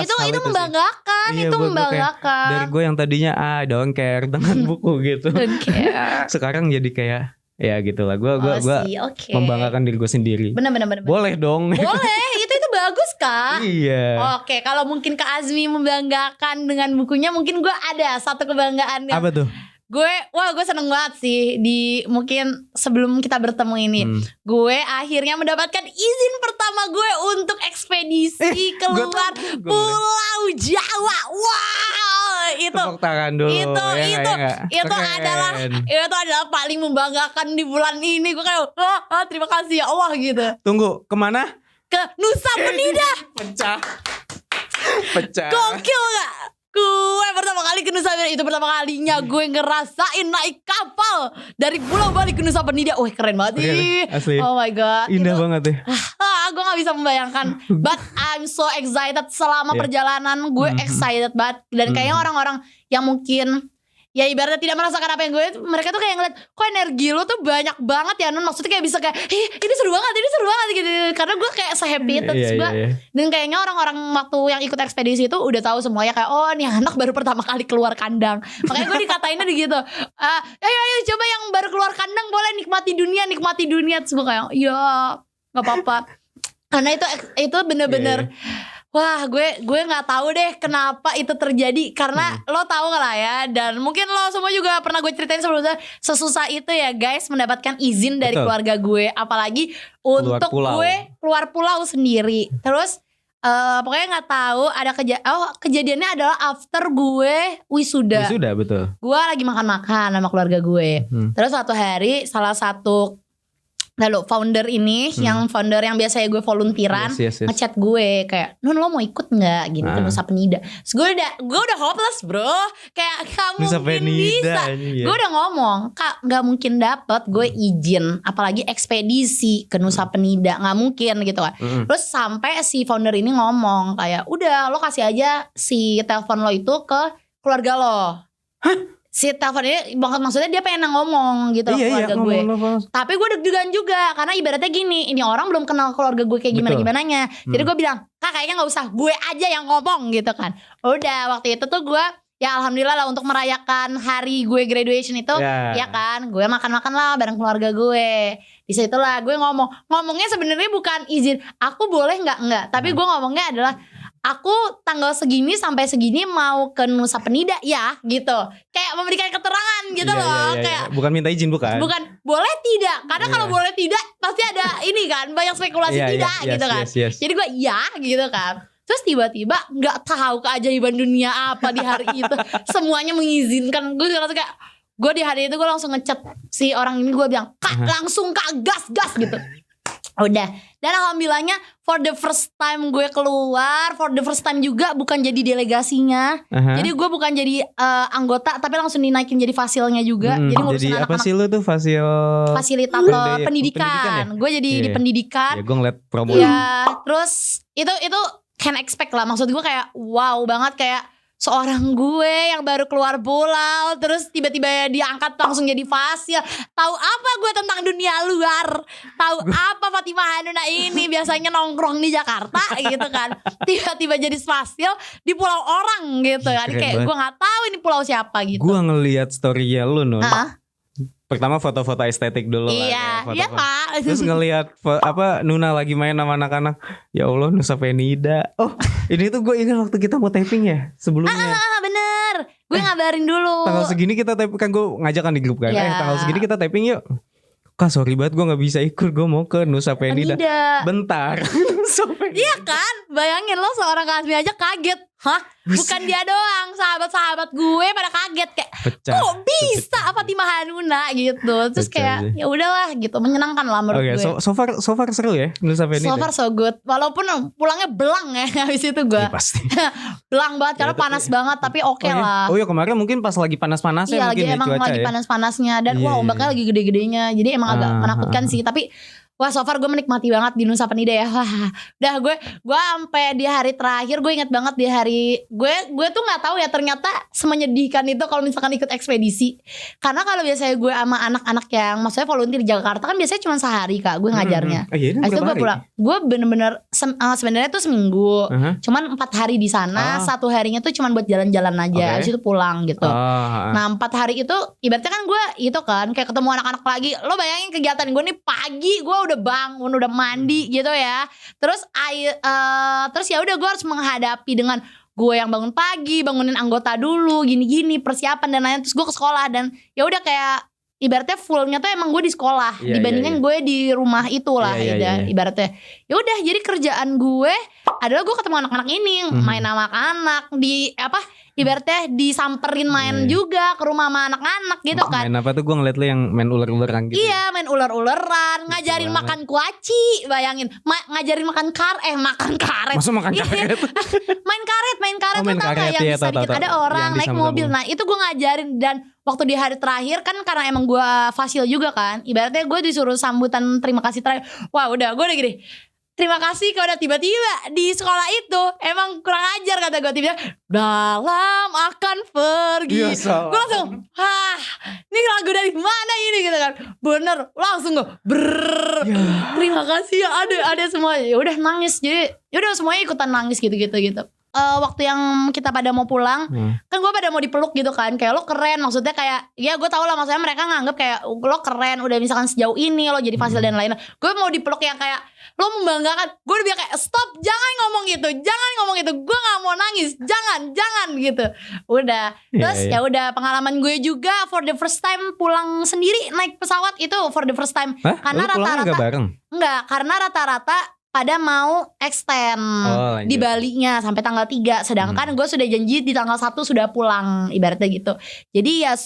itu membanggakan. Iya, itu membanggakan. Dari gue yang tadinya I don't care dengan buku gitu. Sekarang jadi kayak Ya gitulah. Gue membanggakan diri gue sendiri. Bener. Boleh dong. Boleh, itu bagus Kak. Iya. Oke, kalau mungkin Kak Azmi membanggakan dengan bukunya, mungkin gue ada satu kebanggaan. Apa tuh? Gue seneng banget sih mungkin sebelum kita bertemu ini, gue akhirnya mendapatkan izin pertama gue untuk ekspedisi keluar Pulau Jawa. Wow, itu tepuk tangan dulu. Itu adalah paling membanggakan di bulan ini. Gue kayak terima kasih ya Allah gitu. Tunggu, kemana? Ke Nusa Penida. Pecah. Gokil gak? Gue pertama kali ke Nusa Penida, itu pertama kalinya gue ngerasain naik kapal dari Pulau Bali ke Nusa Penida. Wih keren banget nih. Asli. Oh my god. Indah banget ya. Gue gak bisa membayangkan. But I'm so excited. Selama perjalanan gue excited banget. Dan kayaknya orang-orang yang mungkin ya ibaratnya tidak merasakan apa yang gue, mereka tuh kayak ngeliat, kok energi lu tuh banyak banget ya Nun. Maksudnya kayak bisa kayak, ini seru banget gitu. Karena gue kayak se-happy itu. Terus gue, dan kayaknya orang-orang waktu yang ikut ekspedisi itu udah tahu semuanya kayak, oh nih anak baru pertama kali keluar kandang. Makanya gue dikatainnya gitu, ayo coba yang baru keluar kandang boleh nikmati dunia. Terus gue kayak, ya gak apa-apa. Karena itu bener-bener wah gue gak tahu deh kenapa itu terjadi. Karena lo tahu gak lah ya, dan mungkin lo semua juga pernah gue ceritain sebelumnya, sesusah itu ya guys mendapatkan izin dari keluarga gue. Apalagi untuk gue keluar pulau sendiri. Terus pokoknya gak tahu ada kejadiannya adalah after gue wisuda. Wisuda betul. Gue lagi makan-makan sama keluarga gue. Terus suatu hari salah satu founder ini, yang founder yang biasanya gue volunteeran, ngechat gue kayak, Nun lo mau ikut nggak gini ke Nusa Penida? Terus gue udah hopeless bro, kayak gak mungkin bisa. Gue udah ngomong, Kak gak mungkin dapet gue izin, apalagi ekspedisi ke Nusa Penida, gak mungkin gitu kan. Terus sampai si founder ini ngomong kayak, udah lo kasih aja si telepon lo itu ke keluarga lo. Hah? Si telepon ini maksudnya dia pengen ngomong gitu keluarga gue. Tapi gue deg-degan juga karena ibaratnya gini, ini orang belum kenal keluarga gue kayak gimana-gimananya. Jadi gue bilang, Kak kayaknya gak usah, gue aja yang ngomong gitu kan. Udah waktu itu tuh gue ya alhamdulillah lah untuk merayakan hari gue graduation itu, ya kan, gue makan-makan lah bareng keluarga gue. Di situ lah gue ngomongnya sebenarnya bukan izin, aku boleh nggak, tapi gue ngomongnya adalah, aku tanggal segini sampai segini mau ke Nusa Penida ya gitu. Kayak memberikan keterangan gitu loh. Kayak bukan minta izin bukan boleh tidak. Karena kalau boleh tidak pasti ada ini kan, banyak spekulasi gitu kan. Jadi gue gitu kan. Terus tiba-tiba gak tahu keajaiban dunia apa di hari itu, semuanya mengizinkan. Gue ngerasa kayak, gue di hari itu gue langsung ngechat si orang ini, gue bilang, Kak langsung Kak gas gitu. Udah. Dan alhamdulillahnya for the first time gue keluar, for the first time juga bukan jadi delegasinya. Jadi gue bukan jadi anggota, tapi langsung dinaikin jadi fasilnya juga. Jadi ngurusin anak-anak. Apa sih lu tuh fasilitator pendidikan ya? Gue jadi di pendidikan. Ya gue ngeliat promo. Ya terus itu can expect lah. Maksud gue kayak wow banget, kayak seorang gue yang baru keluar pulau terus tiba-tiba diangkat langsung jadi fasil. Tahu apa gue tentang dunia luar? Tahu apa Fatimah Hanuna ini biasanya nongkrong di Jakarta gitu kan. Tiba-tiba jadi fasil di pulau orang gitu kan. Kayak gue gak tahu ini pulau siapa gitu. Gue ngeliat story-nya lu Nun. Pertama foto-foto estetik dulu lah. Iya Kak. Terus ngelihat Nuna lagi main sama anak-anak. Ya Allah, Nusa Penida. Oh ini tuh gue ingat waktu kita mau taping ya sebelumnya. Bener. Gue ngabarin dulu. Tanggal segini kita taping kan, gue ngajak kan di grup kan. Tanggal segini kita taping yuk. Kak sorry banget gue gak bisa ikut, gue mau ke Nusa Penida. Bentar. Iya kan, bayangin lo seorang Kak Azmi aja kaget. Hah? Bukan dia doang, sahabat-sahabat gue pada kaget kayak kok bisa Fatimah Hanuna gitu. Terus kayak ya udahlah gitu, menyenangkan lah menurut gue. So far seru ya Nusa Penida. So far so good. Walaupun pulangnya belang ya habis itu gue. Pasti. Belang banget karena panas banget, tapi oke lah. Oh iya kemarin mungkin pas lagi panas-panasnya mungkin emang lagi panas-panasnya dan ombaknya lagi gede-gedenya. Jadi emang agak menakutkan sih, tapi wah so far gue menikmati banget di Nusa Penida ya. Wah, udah gue sampai di hari terakhir gue inget banget di hari gue tuh nggak tahu ya ternyata semenyedihkan itu kalau misalkan ikut ekspedisi. Karena kalau biasanya gue sama anak-anak yang maksudnya volunteer di Jakarta kan biasanya cuma sehari Kak gue ngajarnya. Habis itu gue pulang. Gue bener-bener sebenarnya tuh seminggu. Cuman 4 hari di sana, 1 harinya tuh cuman buat jalan-jalan aja. Habis itu pulang gitu. Nah 4 hari itu ibaratnya kan gue itu kan kayak ketemu anak-anak lagi. Lo bayangin kegiatan gue nih pagi gue udah bangun, udah mandi gitu ya. Terus ya udah gue harus menghadapi dengan gue yang bangun pagi, bangunin anggota dulu, gini-gini, persiapan dan lain-lain. Terus gue ke sekolah dan ya udah kayak ibaratnya fullnya tuh emang gue di sekolah dibandingin gue di rumah itulah ibaratnya. Ya udah jadi kerjaan gue adalah gue ketemu anak-anak ini, main sama anak di ibaratnya disamperin main juga ke rumah sama anak-anak gitu kan. Main apa tuh gue ngeliat lo yang main ular-ularan gitu. Iya main ular-ularan, ngajarin makan kuaci, bayangin ngajarin makan karet. Masa makan karet? main karet main lo tau karet, gak yang bisa dikit ada orang naik mobil. Nah itu gue ngajarin dan waktu di hari terakhir kan karena emang gue fasil juga kan, ibaratnya gue disuruh sambutan terima kasih terakhir. Wah udah gue udah gini, terima kasih kalau udah tiba-tiba di sekolah itu emang kurang ajar kata gue tiba-tiba dalam akan pergi. Gue langsung ini lagu dari mana ini gitu kan. Bener langsung gue terima kasih ya ada semua. Ya udah nangis, jadi ya udah semuanya ikutan nangis gitu. Waktu yang kita pada mau pulang kan gue pada mau dipeluk gitu kan, kayak lo keren, maksudnya kayak ya gue tau lah maksudnya mereka nganggep kayak lo keren udah misalkan sejauh ini lo jadi fasil dan lain-lain. Gue mau dipeluk yang kayak lo membanggakan. Gue udah bilang kayak stop, jangan ngomong itu, gue gak mau nangis, jangan gitu. Udah terus ya udah pengalaman gue juga for the first time pulang sendiri naik pesawat itu for the first time. Karena rata-rata enggak, karena rata-rata pada mau extend di Bali-nya sampai tanggal 3. Sedangkan gue sudah janji di tanggal 1 sudah pulang ibaratnya gitu. Jadi ya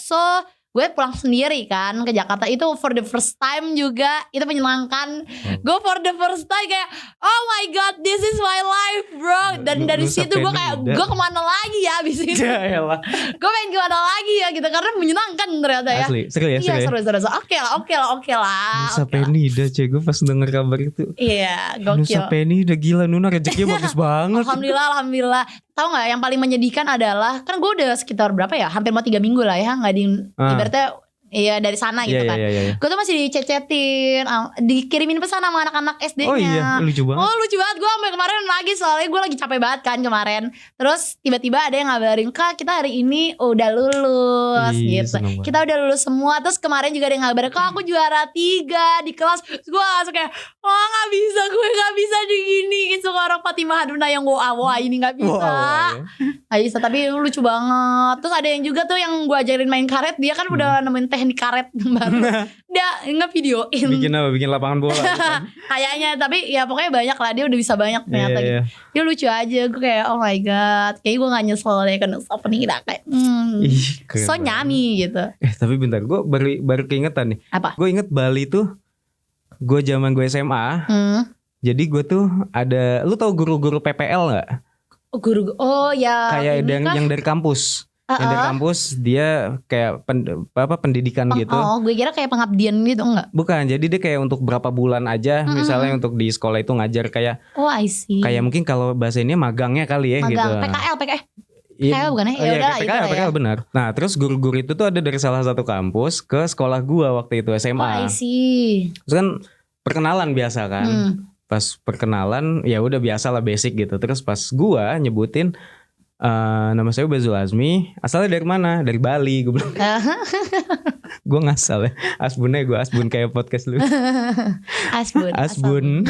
gue pulang sendiri kan ke Jakarta. Itu for the first time juga itu menyenangkan. Gue for the first time kayak oh my god this is my life bro. Dan dari situ gue kayak gue kemana lagi ya abis itu. Gue pengen kemana lagi ya gitu karena menyenangkan ternyata ya. Asli seru ya. Iya seru. Oke lah. Nusa Penida cuy, gue pas denger kabar itu. Iya gokil. Nusa Penida gila, Nuna rezekinya bagus banget. Alhamdulillah. Tahu nggak yang paling menyedihkan adalah kan gue udah sekitar berapa ya, hampir mau 3 minggu lah ya nggak di ibaratnya Iya dari sana gitu kan. Gue tuh masih dicecetin, dikirimin pesan sama anak-anak SD-nya. Oh iya, lucu banget. Oh lucu banget, gue sampai kemarin lagi soalnya gue lagi capek banget kan kemarin. Terus tiba-tiba ada yang ngabarin, Kak kita hari ini udah lulus gitu. Kita udah lulus semua. Terus kemarin juga ada yang ngabarin, Kak aku juara 3 di kelas. Terus gue langsung kayak, oh gak bisa, gue gak bisa diginiin seorang Fatimah Haduna yang wah ini gak bisa. Gak bisa, tapi lucu banget. Terus ada yang juga tuh yang gue ajarin main karet, dia kan udah nemuin teknik karet baru. Dia nge-videoin. Bikin apa? Bikin lapangan bola. Kayaknya, tapi ya pokoknya banyak lah. Dia udah bisa banyak ternyata gitu. Dia lucu aja. Gue kayak oh my god. Kayaknya gue gak nyesel deh kena Penida kayak so nyami gitu. Tapi bentar, gue baru keingetan nih. Apa? Gue inget Bali tuh, gue zaman gue SMA. Jadi gue tuh ada, lu tau guru-guru PPL gak? Guru, oh ya. Kayak yang dari kampus. Yang dari kampus dia kayak pendidikan gitu. Oh gue kira kayak pengabdian gitu enggak? Bukan, jadi dia kayak untuk berapa bulan aja. Misalnya untuk di sekolah itu ngajar kayak oh I see. Kayak mungkin kalau bahasa ini magangnya kali ya. Magang, gitu. PKL bukan ya? Ya udah lah itu PKL benar. Nah terus guru-guru itu tuh ada dari salah satu kampus ke sekolah gua waktu itu SMA. Oh I see. Terus kan perkenalan biasa kan. Pas perkenalan ya udah biasa lah basic gitu. Terus pas gua nyebutin nama saya Ubazul Azmi, asalnya dari mana? Dari Bali, gue bilang. Gue ngasal ya, Asbunnya gue Asbun kayak podcast lu. Asbun.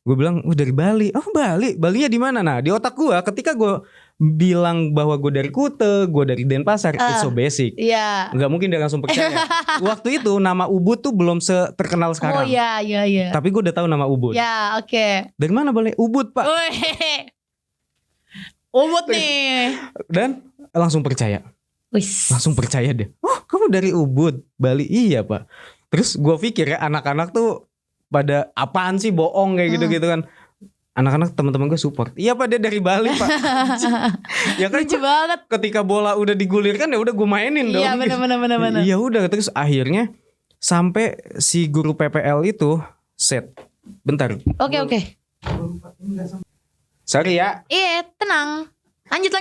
Gue bilang, dari Bali. Oh Bali, Balinya di mana? Nah di otak gue, ketika gue bilang bahwa gue dari Kute, gue dari Denpasar, it's so basic. Iya. Gak mungkin dia langsung percaya. Waktu itu nama Ubud tuh belum terkenal sekarang. Oh iya. Tapi gue udah tahu nama Ubud. Ya oke. Dari mana Bali? Ubud Pak. Ubud nih. Dan langsung percaya. Langsung percaya deh. Oh kamu dari Ubud Bali? Iya Pak. Terus gue pikir ya anak-anak tuh pada apaan sih bohong kayak gitu-gitu kan. Anak-anak teman-teman gue support. Iya Pak dia dari Bali Pak. Ya kan lucu banget. Ketika bola udah digulirkan ya udah gue mainin dong. Iya benar. Iya udah. Terus akhirnya sampai si guru PPL itu Set. Bentar. Oke. Sorry ya. Iya, tenang. Lanjut.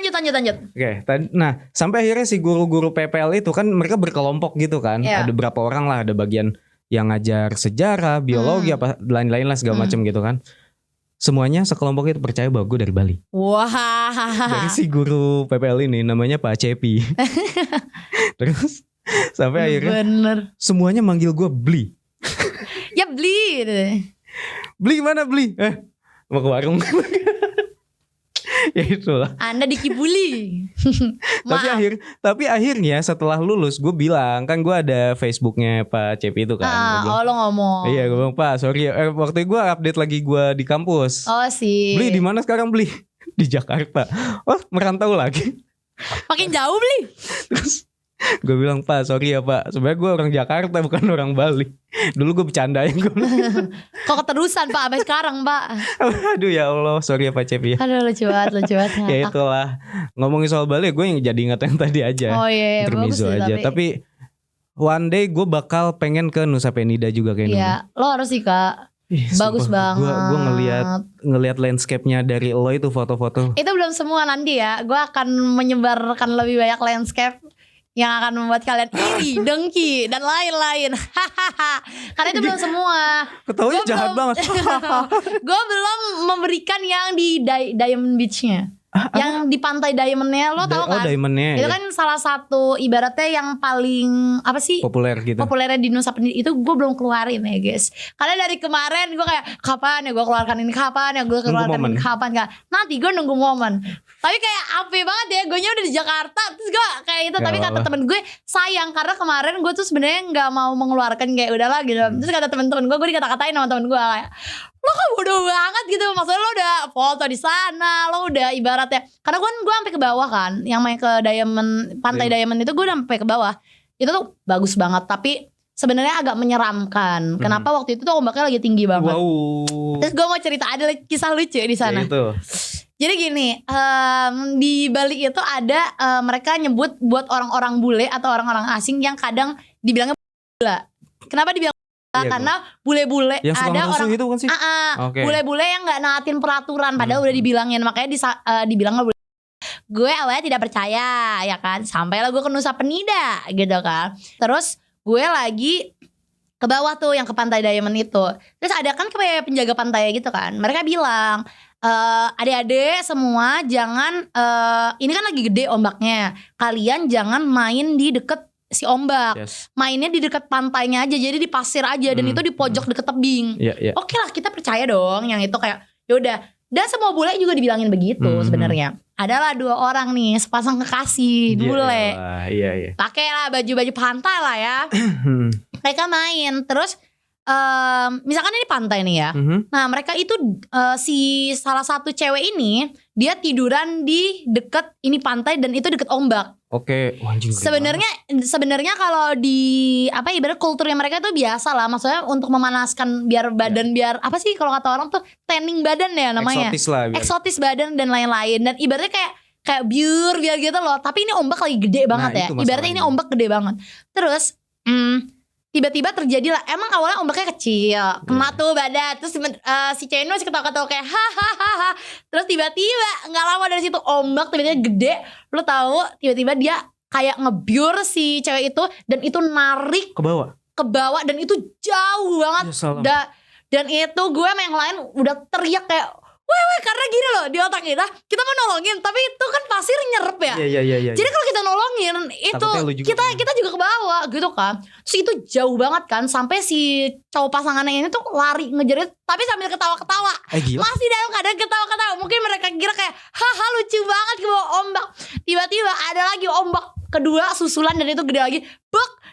Oke, nah sampai akhirnya si guru-guru PPL itu kan mereka berkelompok gitu kan. Ada berapa orang lah, ada bagian yang ngajar sejarah, biologi apa lain-lain lah segala macam gitu kan. Semuanya sekelompok itu percaya bahwa gue dari Bali. Wah. Dari si guru PPL ini namanya Pak Cepi. Terus sampai akhirnya semuanya manggil gue Bli. Ya Bli. Bli mana Bli? Mau ke warung. Ya itulah. Anda dikibuli. tapi akhirnya setelah lulus gue bilang, kan gue ada Facebooknya Pak Cepi itu kan. Lo ngomong. Iya, gue bilang, Pak sorry waktu gue update lagi gue di kampus. Sih. Beli di mana sekarang Beli? Di Jakarta. Merantau lagi. Makin jauh Beli. Terus gue bilang, Pak sorry ya Pak, sebenarnya gue orang Jakarta bukan orang Bali. Dulu gue bercandain. Kok keterusan Pak sampai sekarang Pak? Aduh ya Allah, sorry ya Pak Cepi. Aduh lucu banget. Ya itulah, ngomongin soal Bali gue yang jadi ingat yang tadi aja. Bagus aja. Tapi one day gue bakal pengen ke Nusa Penida juga kayaknya. Iya, lo harus sih Kak. Bagus banget. Gue ngelihat landscape-nya dari lo itu foto-foto. Itu belum semua, nanti ya. Gue akan menyebarkan lebih banyak landscape yang akan membuat kalian iri, dengki, dan lain-lain. Karena itu belum semua. Ketaunya jahat banget. Gue belum memberikan yang di Diamond Beach-nya. Yang di pantai Diamond-nya, lo tau kan? Diamond-nya, itu kan salah satu ibaratnya yang paling apa sih? Populer gitu. Populernya di Nusa Penida itu gue belum keluarin ya guys. Karena dari kemarin gue kayak kapan ya gue keluarkan ini, kapan ya gue keluarkan ini, kapan kan? Nanti gue nunggu momen. Tapi kayak ape banget ya, gue nya udah di Jakarta terus gue kayak itu. Tapi kata temen gue sayang karena kemarin gue tuh sebenarnya nggak mau mengeluarkan, kayak udahlah gitu. Terus kata temen-temen gue dikata-katain sama temen gue kayak, lo kok bodoh banget gitu, maksudnya lo udah foto di sana, lo udah ibaratnya, karena gue sampai ke bawah kan, yang main ke Diamond, pantai Diamond itu gue udah sampai ke bawah, itu tuh bagus banget, tapi sebenarnya agak menyeramkan. Kenapa waktu itu tuh ombaknya lagi tinggi banget. Terus gue mau cerita, ada kisah lucu di sana. Jadi gini, di Bali itu ada mereka nyebut buat orang-orang bule atau orang-orang asing yang kadang dibilangnya bula. Kenapa dibilang? Karena bule-bule ada orang itu kan sih? Bule-bule yang nggak naatin peraturan, padahal udah dibilangin, makanya dibilang bule. Gue awalnya tidak percaya ya kan, sampailah gue ke Nusa Penida gitu kan. Terus gue lagi ke bawah tuh yang ke pantai Diamond itu. Terus ada kan kayak penjaga pantai gitu kan, mereka bilang, adik-adik semua jangan, ini kan lagi gede ombaknya, kalian jangan main di deket si ombak, mainnya di dekat pantainya aja, jadi di pasir aja, dan itu di pojok deket tebing. Oke lah, kita percaya dong yang itu, kayak yaudah. Dan semua bule juga dibilangin begitu sebenarnya. Adalah 2 orang nih, sepasang kekasih bule. Pakailah baju-baju pantai lah ya. Mereka main, terus misalkan ini pantai nih ya. Nah mereka itu si salah satu cewek ini, dia tiduran di deket ini pantai dan itu deket ombak. Sebenarnya kalau di apa ibarat kulturnya mereka tuh biasa lah, maksudnya untuk memanaskan biar badan, biar apa sih kalau kata orang tuh tanning badan ya namanya. Eksotis badan dan lain-lain. Dan ibaratnya kayak biar gitu loh. Tapi ini ombak lagi gede banget ya. Ibaratnya ini ombak gede banget. Terus tiba-tiba terjadilah, emang awalnya ombaknya kecil, kena tuh badan, terus si cewek masih ketawa-ketawa kayak hahaha, terus tiba-tiba nggak lama dari situ ombak tiba-tiba gede, lo tahu, tiba-tiba dia kayak ngebiur si cewek itu, dan itu narik ke bawah dan itu jauh banget. Dan itu gue sama yang lain udah teriak kayak weh, karena gini loh, di otak kita mau nolongin, tapi itu kan pasir nyerep ya. Jadi kalau kita nolongin itu kita juga ke bawah gitu kan. Terus itu jauh banget kan, sampai si cowok pasangannya ini tuh lari ngejar, tapi sambil ketawa-ketawa. Masih dalam keadaan ketawa-ketawa. Mungkin mereka kira kayak haha lucu banget ke bawah ombak. Tiba-tiba ada lagi ombak kedua susulan dan itu gede lagi.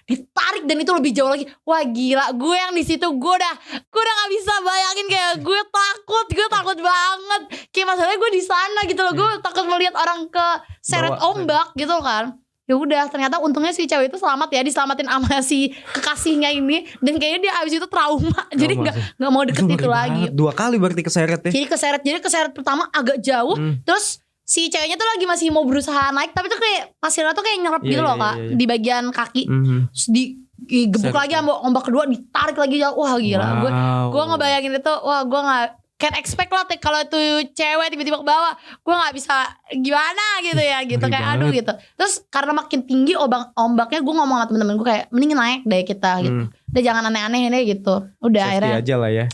Ditarik dan itu lebih jauh lagi. Wah gila, gue yang di situ gue udah gak bisa bayangin, kayak gue takut banget. Kayak masalahnya gue di sana gitu loh, gue takut melihat orang ke seret ombak gitu kan. Ya udah, ternyata untungnya si cewek itu selamat ya, diselamatin sama si kekasihnya ini, dan kayaknya dia abis itu trauma. Jadi nggak mau deket itu lagi. 2 kali berarti keseret ya. Jadi keseret pertama agak jauh, terus si ceweknya tuh lagi masih mau berusaha naik, tapi tuh kayak pasirnya tuh kayak nyerap gitu loh kak, di bagian kaki. Terus gebuk lagi sama ombak kedua, ditarik lagi jauh. Wah gila. Gue ngebayangin itu, wah gue gak can't expect lah kalau itu cewek tiba-tiba ke bawah, gue nggak bisa gimana gitu ya gitu kayak aduh gitu. Terus karena makin tinggi ombaknya, gue ngomong sama temen-temen gue kayak mending naik deh kita gitu. Udah jangan aneh-aneh deh gitu. Udah safety akhirnya aja lah ya.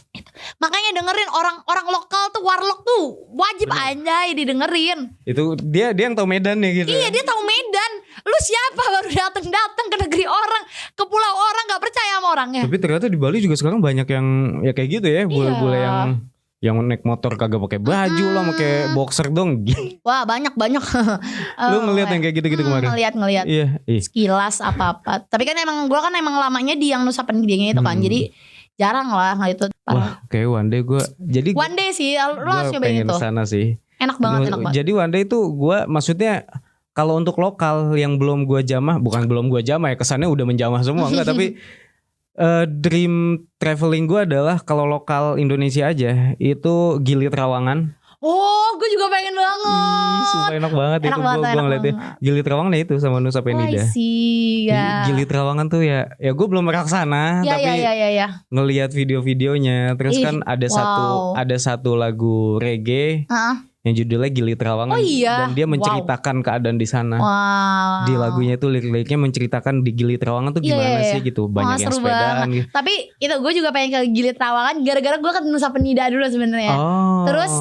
Makanya dengerin orang lokal tuh, warlock tuh wajib anjay didengerin. Itu dia yang tahu Medan ya gitu. Iya dia tahu Medan. Lu siapa baru datang ke negeri orang, ke pulau orang, nggak percaya sama orangnya. Tapi ternyata di Bali juga sekarang banyak yang ya kayak gitu ya, bule-bule yang naik motor kagak pakai baju lah, pakai boxer dong. Wah banyak. Lu ngeliat yang kayak gitu-gitu kemarin? Ngeliat. Iya. Sekilas apa-apa. Tapi kan emang gue kan lamanya di yang Nusa Penidanya itu kan, jadi jarang lah itu. Wah kayak one day gue. Jadi one day sih, lu harus nyobain itu. Sana sih. Enak banget. Jadi one day itu gue maksudnya kalau untuk lokal yang belum gue jamah, bukan belum gue jamah ya, kesannya udah menjamah semua enggak tapi. Dream traveling gue adalah kalau lokal Indonesia aja itu Gili Trawangan. Oh, gue juga pengen banget. Sumpah enak banget itu gue ngeliatnya. Gili Trawangan itu sama Nusa Penida. Gili Trawangan tuh ya gue belum pernah kesana, tapi ngelihat video-videonya. Terus kan ada satu lagu reggae. Yang judulnya Gili Trawangan, dan dia menceritakan keadaan di sana. Di lagunya itu lirik-liriknya menceritakan di Gili Trawangan tuh gimana sih gitu, banyak yang sepedaan gitu. Tapi itu gue juga pengen ke Gili Trawangan gara-gara gue ke Nusa Penida dulu sebenarnya. Terus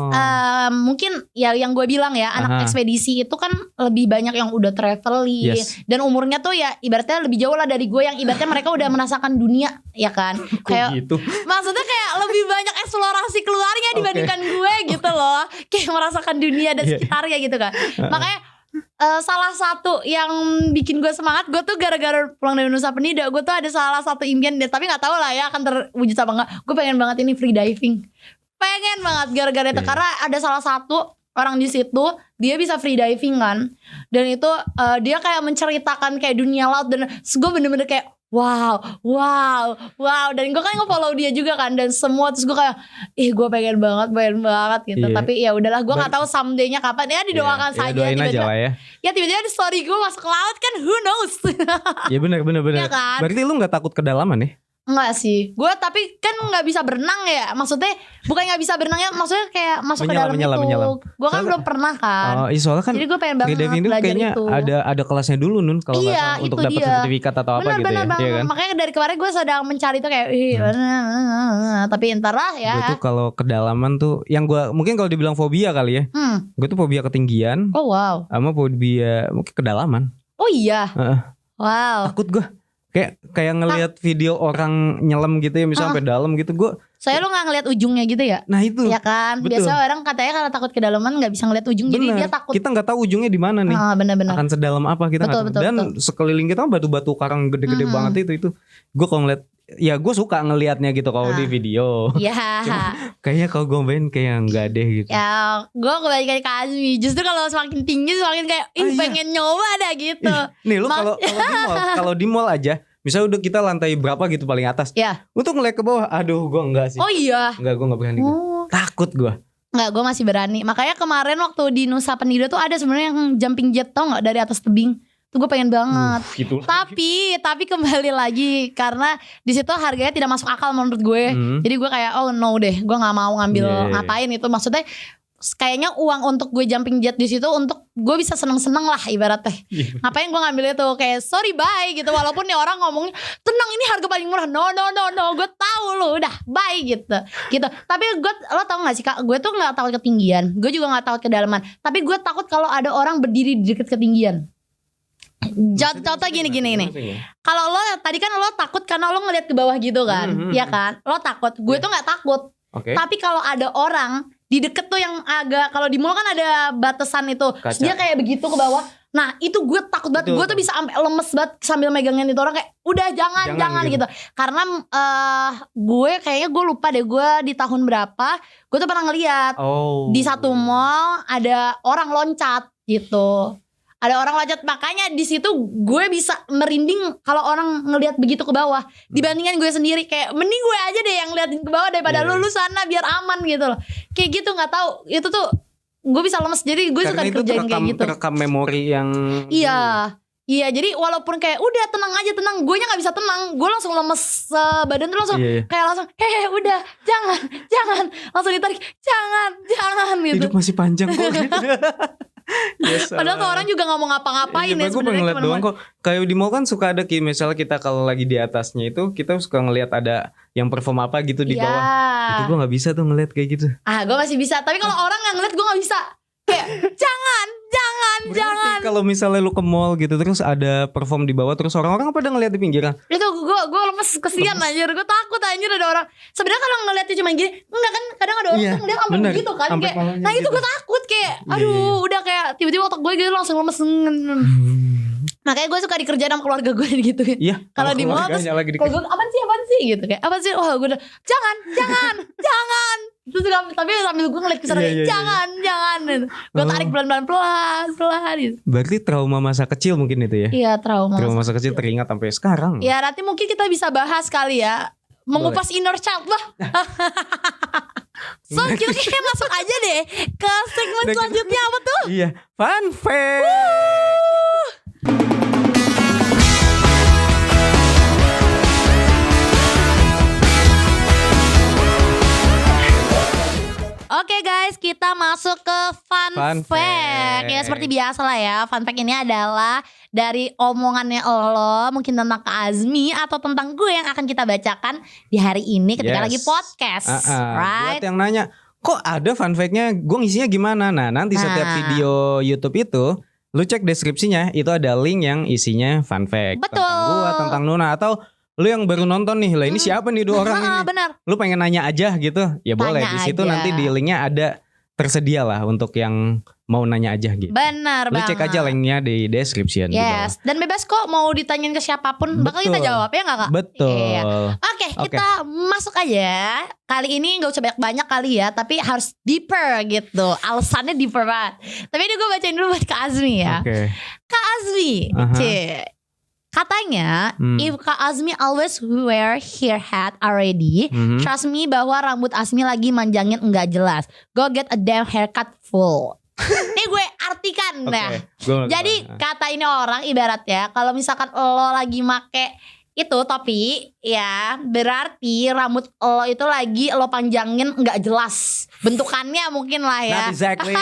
mungkin ya yang gue bilang ya, anak ekspedisi itu kan lebih banyak yang udah traveling, dan umurnya tuh ya ibaratnya lebih jauh lah dari gue, yang ibaratnya mereka udah merasakan dunia ya kan. Kayak gitu? Maksudnya kayak lebih banyak eksplorasi keluarnya dibandingkan gue gitu loh. Kayak merasakan dunia dan sekitarnya gitu kan. Makanya salah satu yang bikin gue semangat, gue tuh gara-gara pulang dari Nusa Penida, gue tuh ada salah satu impian deh, tapi nggak tahu lah ya akan terwujud apa enggak. Gue pengen banget ini free diving, pengen banget gara-gara itu karena ada salah satu orang di situ dia bisa free diving kan, dan itu dia kayak menceritakan kayak dunia laut, dan gue bener-bener kayak wow, dan gue kan nge-follow dia juga kan, dan semua, terus gue kayak gue pengen banget gitu. Tapi ya udahlah, gue nggak tahu someday-nya kapan, ya didoakan saja. Doain aja lah ya. Ya tiba-tiba di story gue masuk ke laut kan, who knows. Ya benar. Ya kan? Berarti lu nggak takut kedalaman ya? Enggak sih, gue tapi kan nggak bisa berenang ya, maksudnya bukan nggak bisa berenang ya, maksudnya kayak masuk ke dalam itu. Gue kan belum pernah kan. Soalnya kan. Jadi gue pengen banget belajar kayaknya itu. Ada kelasnya dulu Nun, kalau nggak salah untuk dapat sertifikat atau apa gitu ya. Iya kan? Makanya dari kemarin gue sedang mencari tuh kayak, tapi entar lah ya. Gue tuh kalau kedalaman tuh, yang gue mungkin kalau dibilang fobia kali ya. Gue tuh fobia ketinggian. Oh wow. Sama fobia mungkin kedalaman. Oh iya. Wow. Takut gue. Kayak ngelihat video orang nyelam gitu ya, misalnya sampai dalam gitu, gue. Saya lo nggak ngelihat ujungnya gitu ya? Nah itu. Ya kan. Betul. Biasa orang katanya kalau takut kedalaman nggak bisa ngelihat ujung, jadi dia takut. Kita nggak tahu ujungnya di mana nih. Benar-benar. Akan sedalam apa kita nggak tahu. Dan sekeliling kita batu-batu karang gede-gede banget itu. Gue kalau ngeliat, ya gue suka ngelihatnya gitu kalau di video. Iya. Kayaknya kalau gue main kayak nggak deh gitu. Ya gue kebalikan ke Azmi. Justru kalau semakin tinggi semakin kayak pengen nyoba dah gitu. Nih lu kalau di mall aja, misalnya udah kita lantai berapa gitu paling atas, gue tuh ngeliat ke bawah, aduh gue enggak sih. Oh iya. Enggak, gue nggak berani. Takut gue. Enggak, gue masih berani. Makanya kemarin waktu di Nusa Penida tuh ada sebenarnya yang jumping jet, tau nggak, dari atas tebing. Tuh gue pengen banget. Gitu. Tapi kembali lagi karena di situ harganya tidak masuk akal menurut gue. Jadi gue kayak no deh, gue nggak mau ngambil ngapain itu. Maksudnya kayaknya uang untuk gue jumping jet di situ untuk gue bisa seneng-seneng lah ibaratnya. Ngapain gue ngambil itu, kayak sorry bye gitu. Walaupun nih orang ngomongnya tenang ini harga paling murah. No gue tahu lo udah bye gitu. Tapi lo tau gak sih Kak, gue tuh nggak takut ketinggian, gue juga nggak takut kedalaman. Tapi gue takut kalau ada orang berdiri di dekat ketinggian. Contoh gini nih. Kalau lo tadi kan lo takut karena lo ngeliat ke bawah gitu kan, ya kan? Lo takut. Gue tuh nggak takut. Tapi kalau ada orang di deket tuh yang agak, kalau di mall kan ada batasan itu, dia kayak begitu ke bawah. Nah itu gue takut banget. Gue tuh bisa sampai lemes banget sambil megangin itu orang, kayak udah jangan gitu. Karena gue kayaknya gue lupa deh, gue di tahun berapa gue tuh pernah ngeliat di satu mall ada orang loncat gitu. Ada orang loncat, makanya di situ gue bisa merinding kalau orang ngelihat begitu ke bawah dibandingkan gue sendiri. Kayak mending gue aja deh yang ngeliatin ke bawah daripada lu sana biar aman gitu loh. Kayak gitu, nggak tahu itu tuh gue bisa lemes. Jadi gue suka kerjain kayak gitu. Terekam memori yang Iya, jadi walaupun kayak udah tenang aja, tenang, gue nya nggak bisa tenang, gue langsung lemes, badan tuh langsung kayak langsung, udah, jangan, langsung ditarik, jangan gitu. Hidup masih panjang kok. Gitu. Yes, padahal tuh orang juga nggak mau ngapa-ngapain ya, gue pengen ngeliat doang kok. Kayak di mall kan suka ada misalnya kita kalau lagi di atasnya itu kita suka ngeliat ada yang perform apa gitu di bawah. Itu gue nggak bisa tuh ngeliat kayak gitu. Gue masih bisa, tapi kalau orang nggak ngeliat gue nggak bisa. Kayak jangan. Kalau misalnya lu ke mall gitu terus ada perform di bawah terus orang-orang pada ngeliat di pinggiran. Itu gue lemes, kesian anjir, gue takut anjir ada orang. Sebenarnya kalau ngeliatnya cuma gini, enggak kan kadang ada orang tuh ngeliat sampai begitu kan kayak. Nah itu gue takut kayak, aduh udah kayak tiba-tiba otak gue gitu langsung lemes. Makanya gue suka dikerjain sama keluarga gue gitu. Iya. Kalau di mall terus kalau gue apaan sih gitu kayak apa sih? Wah gue udah jangan. Terus tapi sambil gue ngeliat kesana jangan. Gue tarik pelan gitu. Berarti trauma masa kecil mungkin itu ya? Iya trauma masa kecil teringat sampai sekarang. Ya nanti mungkin kita bisa bahas kali ya, mengupas inner child lah. So kita masuk aja deh ke segmen selanjutnya apa tuh? Iya, fun fact. Oke guys, kita masuk ke fun fact. Ya seperti biasa lah ya, fun fact ini adalah dari omongannya lo, mungkin tentang Kak Azmi atau tentang gue yang akan kita bacakan di hari ini ketika lagi podcast. Right? Buat yang nanya, kok ada fun fact-nya, gue ngisinya gimana? Nah nanti setiap video YouTube itu lu cek deskripsinya, itu ada link yang isinya fun fact. Betul. Tentang gue, tentang Nuna, atau lu yang baru nonton nih, lah ini siapa nih dua orang ini? Bener. Lu pengen nanya aja gitu, ya boleh. Di situ nanti di linknya ada tersedia lah untuk yang mau nanya aja gitu. Benar banget. Lu cek aja linknya di description. Yes. Dan bebas kok mau ditanyain ke siapapun, bakal kita jawab ya nggak Kak? Betul. Iya. Oke, kita masuk aja. Kali ini gak usah banyak kali ya, tapi harus deeper gitu. Alasannya deeper banget. Tapi ini gue bacain dulu buat Kak Azmi ya. Kak Azmi, katanya, if Kak Azmi always wear hair hat already, trust me bahwa rambut Azmi lagi manjangin enggak jelas. Go get a damn haircut full. Ini gue artikan ya. Jadi kata ini orang ibaratnya kalau misalkan lo lagi make itu topi ya, berarti rambut lo itu lagi lo panjangin enggak jelas. Bentukannya mungkin lah ya. Not exactly.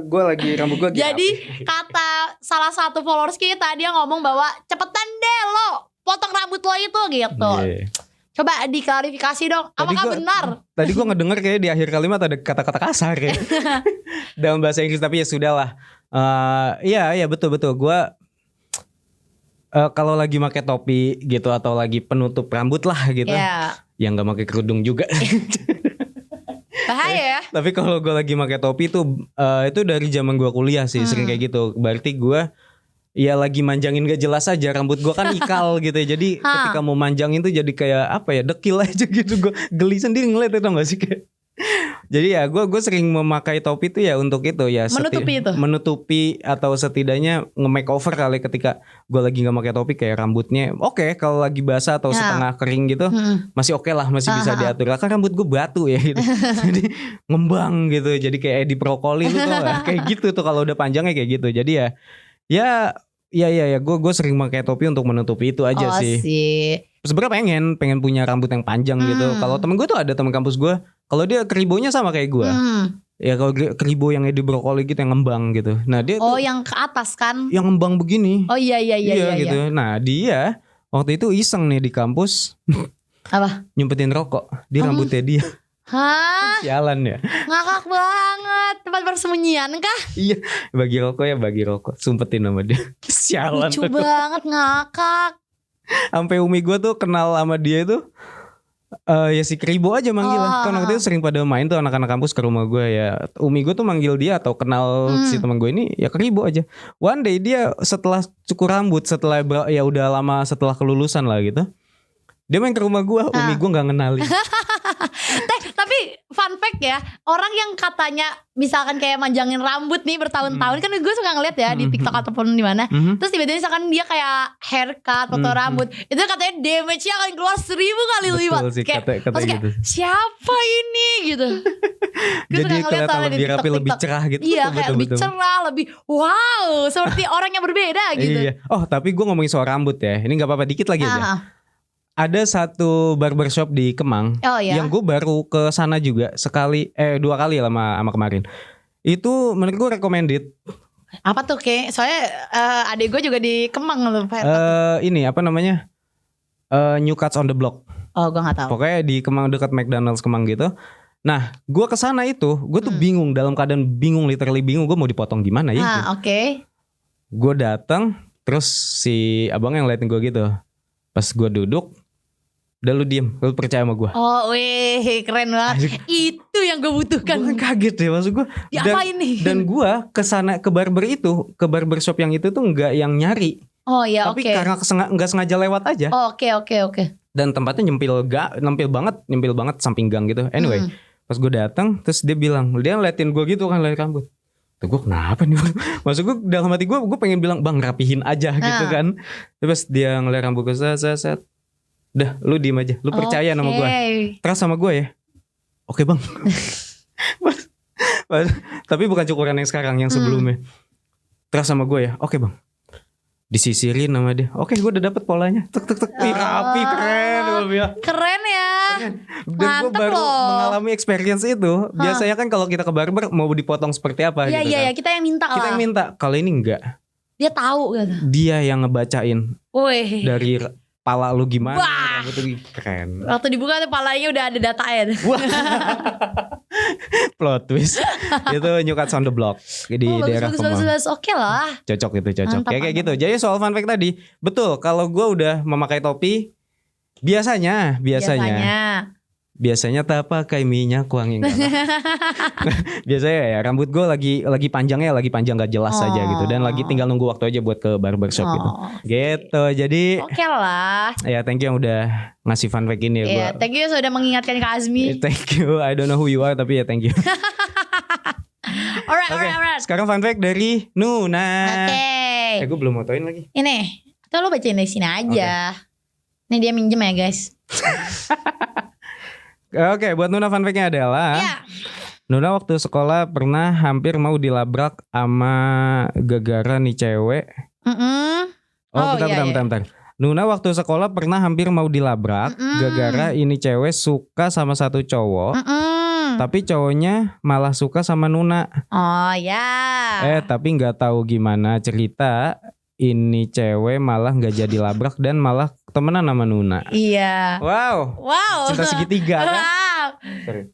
Gue lagi rambut gue. Jadi kata salah satu followers kita, dia ngomong bahwa cepetan deh lo potong rambut lo itu gitu. Coba diklarifikasi dong, apakah benar? Tadi gue ngedenger kayak di akhir kalimat ada kata-kata kasar ya. Dalam bahasa Inggris, tapi ya sudahlah. Iya betul. Gue kalau lagi pakai topi gitu atau lagi penutup rambut lah gitu, yang nggak pakai kerudung juga. Bahaya ya. Tapi kalau gue lagi pakai topi tuh itu dari zaman gue kuliah sih sering kayak gitu. Berarti gue ya lagi manjangin gak jelas aja, rambut gue kan ikal gitu ya. Jadi ketika mau manjangin tuh jadi kayak apa ya, dekil aja gitu. Gue geli sendiri ngeliat itu gak sih kayak. Jadi ya gue sering memakai topi tuh ya untuk itu ya, menutupi atau setidaknya nge-makeover kali ketika gue lagi nggak pakai topi, kayak rambutnya kalau lagi basah atau setengah kering gitu masih oke lah, masih bisa diatur. Kan rambut gue batu ya gitu. Jadi ngembang gitu, jadi kayak Edi Brokoli lu tau gak? Kayak gitu tuh kalau udah panjangnya kayak gitu. Jadi ya gue sering pakai topi untuk menutupi itu aja sih. Sebenarnya pengen punya rambut yang panjang gitu. Kalau temen gue tuh ada temen kampus gue, kalau dia keribonya sama kayak gue. Ya kalau keribo yang Edi Brokoli gitu yang ngembang gitu. Nah dia tuh yang ke atas kan? Yang ngembang begini. Oh iya gitu. Nah dia waktu itu iseng nih di kampus. Apa? Nyumpetin rokok di rambutnya dia. Hah? Sialan ya. Ngakak banget. Tempat persembunyian kah? Iya, bagi rokok. Sumpetin sama dia. Sialan. Lucu banget, ngakak. Sampai umi gue tuh kenal sama dia itu ya si Keribo aja manggil. Kan waktu itu sering pada main tuh anak-anak kampus ke rumah gue ya. Umi gue tuh manggil dia atau kenal si teman gue ini ya Keribo aja. One day dia setelah cukur rambut, setelah ya udah lama setelah kelulusan lah gitu, dia main ke rumah gue. Umi gue gak ngenalin. Tapi fun fact ya, orang yang katanya misalkan kayak manjangin rambut nih bertahun-tahun, kan gue suka ngeliat ya di TikTok ataupun di mana. Terus tiba-tiba misalkan dia kayak haircut, potong rambut, itu katanya damage-nya akan keluar 1000 kali lipat. Kayak kata gitu. Siapa ini gitu. Jadi kelihatan lebih rapi, lebih cerah gitu. Iya, kayak lebih cerah, lebih wow, seperti orang yang berbeda gitu. Iya. Oh, tapi gue ngomongin soal rambut ya. Ini gak apa-apa, dikit lagi aja. Ada satu barbershop di Kemang yang gue baru ke sana juga 2 kali lah sama kemarin. Itu menurut gue recommended. Apa tuh kayak? Soalnya adik gue juga di Kemang loh. Ini apa namanya? New Cuts on the Block. Oh, gue nggak tahu. Pokoknya di Kemang dekat McDonald's Kemang gitu. Nah, gue kesana itu, gue tuh bingung, dalam keadaan bingung, literally bingung, gue mau dipotong gimana ya? Oke. Gue datang, terus si abang yang liatin gue gitu. Pas gue duduk, udah lu diem, lu percaya sama gue. Oh, weh, keren banget. Itu yang gue butuhkan. Gue kan kaget deh, maksud gue. Apa ini? Dan gue kesana ke barbershop yang itu tuh nggak yang nyari. Oh ya, tapi karena nggak sengaja lewat aja. Oh, oke. Dan tempatnya nyempil banget samping gang gitu. Anyway, pas gue datang, terus dia ngeliatin gue gitu kan, liat rambut. Tuh gue kenapa nih? Maksud gue dalam hati gue pengen bilang bang rapihin aja gitu kan. Terus dia ngeliat rambut gue set. Udah, lu diem aja, lu percaya sama gue, trust sama gue ya. Oke bang. Tapi bukan cukuran yang sekarang, yang sebelumnya. Trust sama gue ya. Oke bang. Disisirin sama dia. Oke, gue udah dapet polanya. Tek rapi, keren. Keren ya. Dan gue baru mengalami experience itu. Biasanya kan kalau kita ke barber mau dipotong seperti apa gitu kan. Iya, kita yang minta lah. Kita yang minta. Kalau ini enggak. Dia tahu gitu. Dia yang ngebacain. Wih. Dari pala lu gimana. Betul, keren. Waktu dibuka tuh palanya udah ada datanya. Plot twist. Itu New Cuts on the Block di daerah Kemang. Oke lah. Cocok itu, cocok. Kayak gitu. Jadi soal fun fact tadi, betul. Kalau gue udah memakai topi, biasanya tak pakai minyak wangi. Biasanya ya rambut gue lagi panjang gak jelas aja gitu, dan lagi tinggal nunggu waktu aja buat ke barbershop gitu. Gitu. Jadi oke lah. Ya thank you yang udah ngasih fun fact ini ya. Thank you sudah mengingatkan Kak Azmi. Thank you. I don't know who you are, tapi ya thank you. Alright. Sekarang fun fact dari Nuna. Oke. Gue belum motoin lagi. Ini, atau lo bacain dari sini aja. Ini dia minjem ya guys. Oke, buat Nuna fun fact-nya adalah Nuna waktu sekolah pernah hampir mau dilabrak sama gara-gara nih cewek. Bentar. Nuna waktu sekolah pernah hampir mau dilabrak gara-gara ini cewek suka sama satu cowok. Tapi cowoknya malah suka sama Nuna. Oh ya. Tapi nggak tahu gimana cerita. Ini cewek malah gak jadi labrak dan malah temenan sama Nuna. Iya. Wow. Cinta segitiga kan? Wow.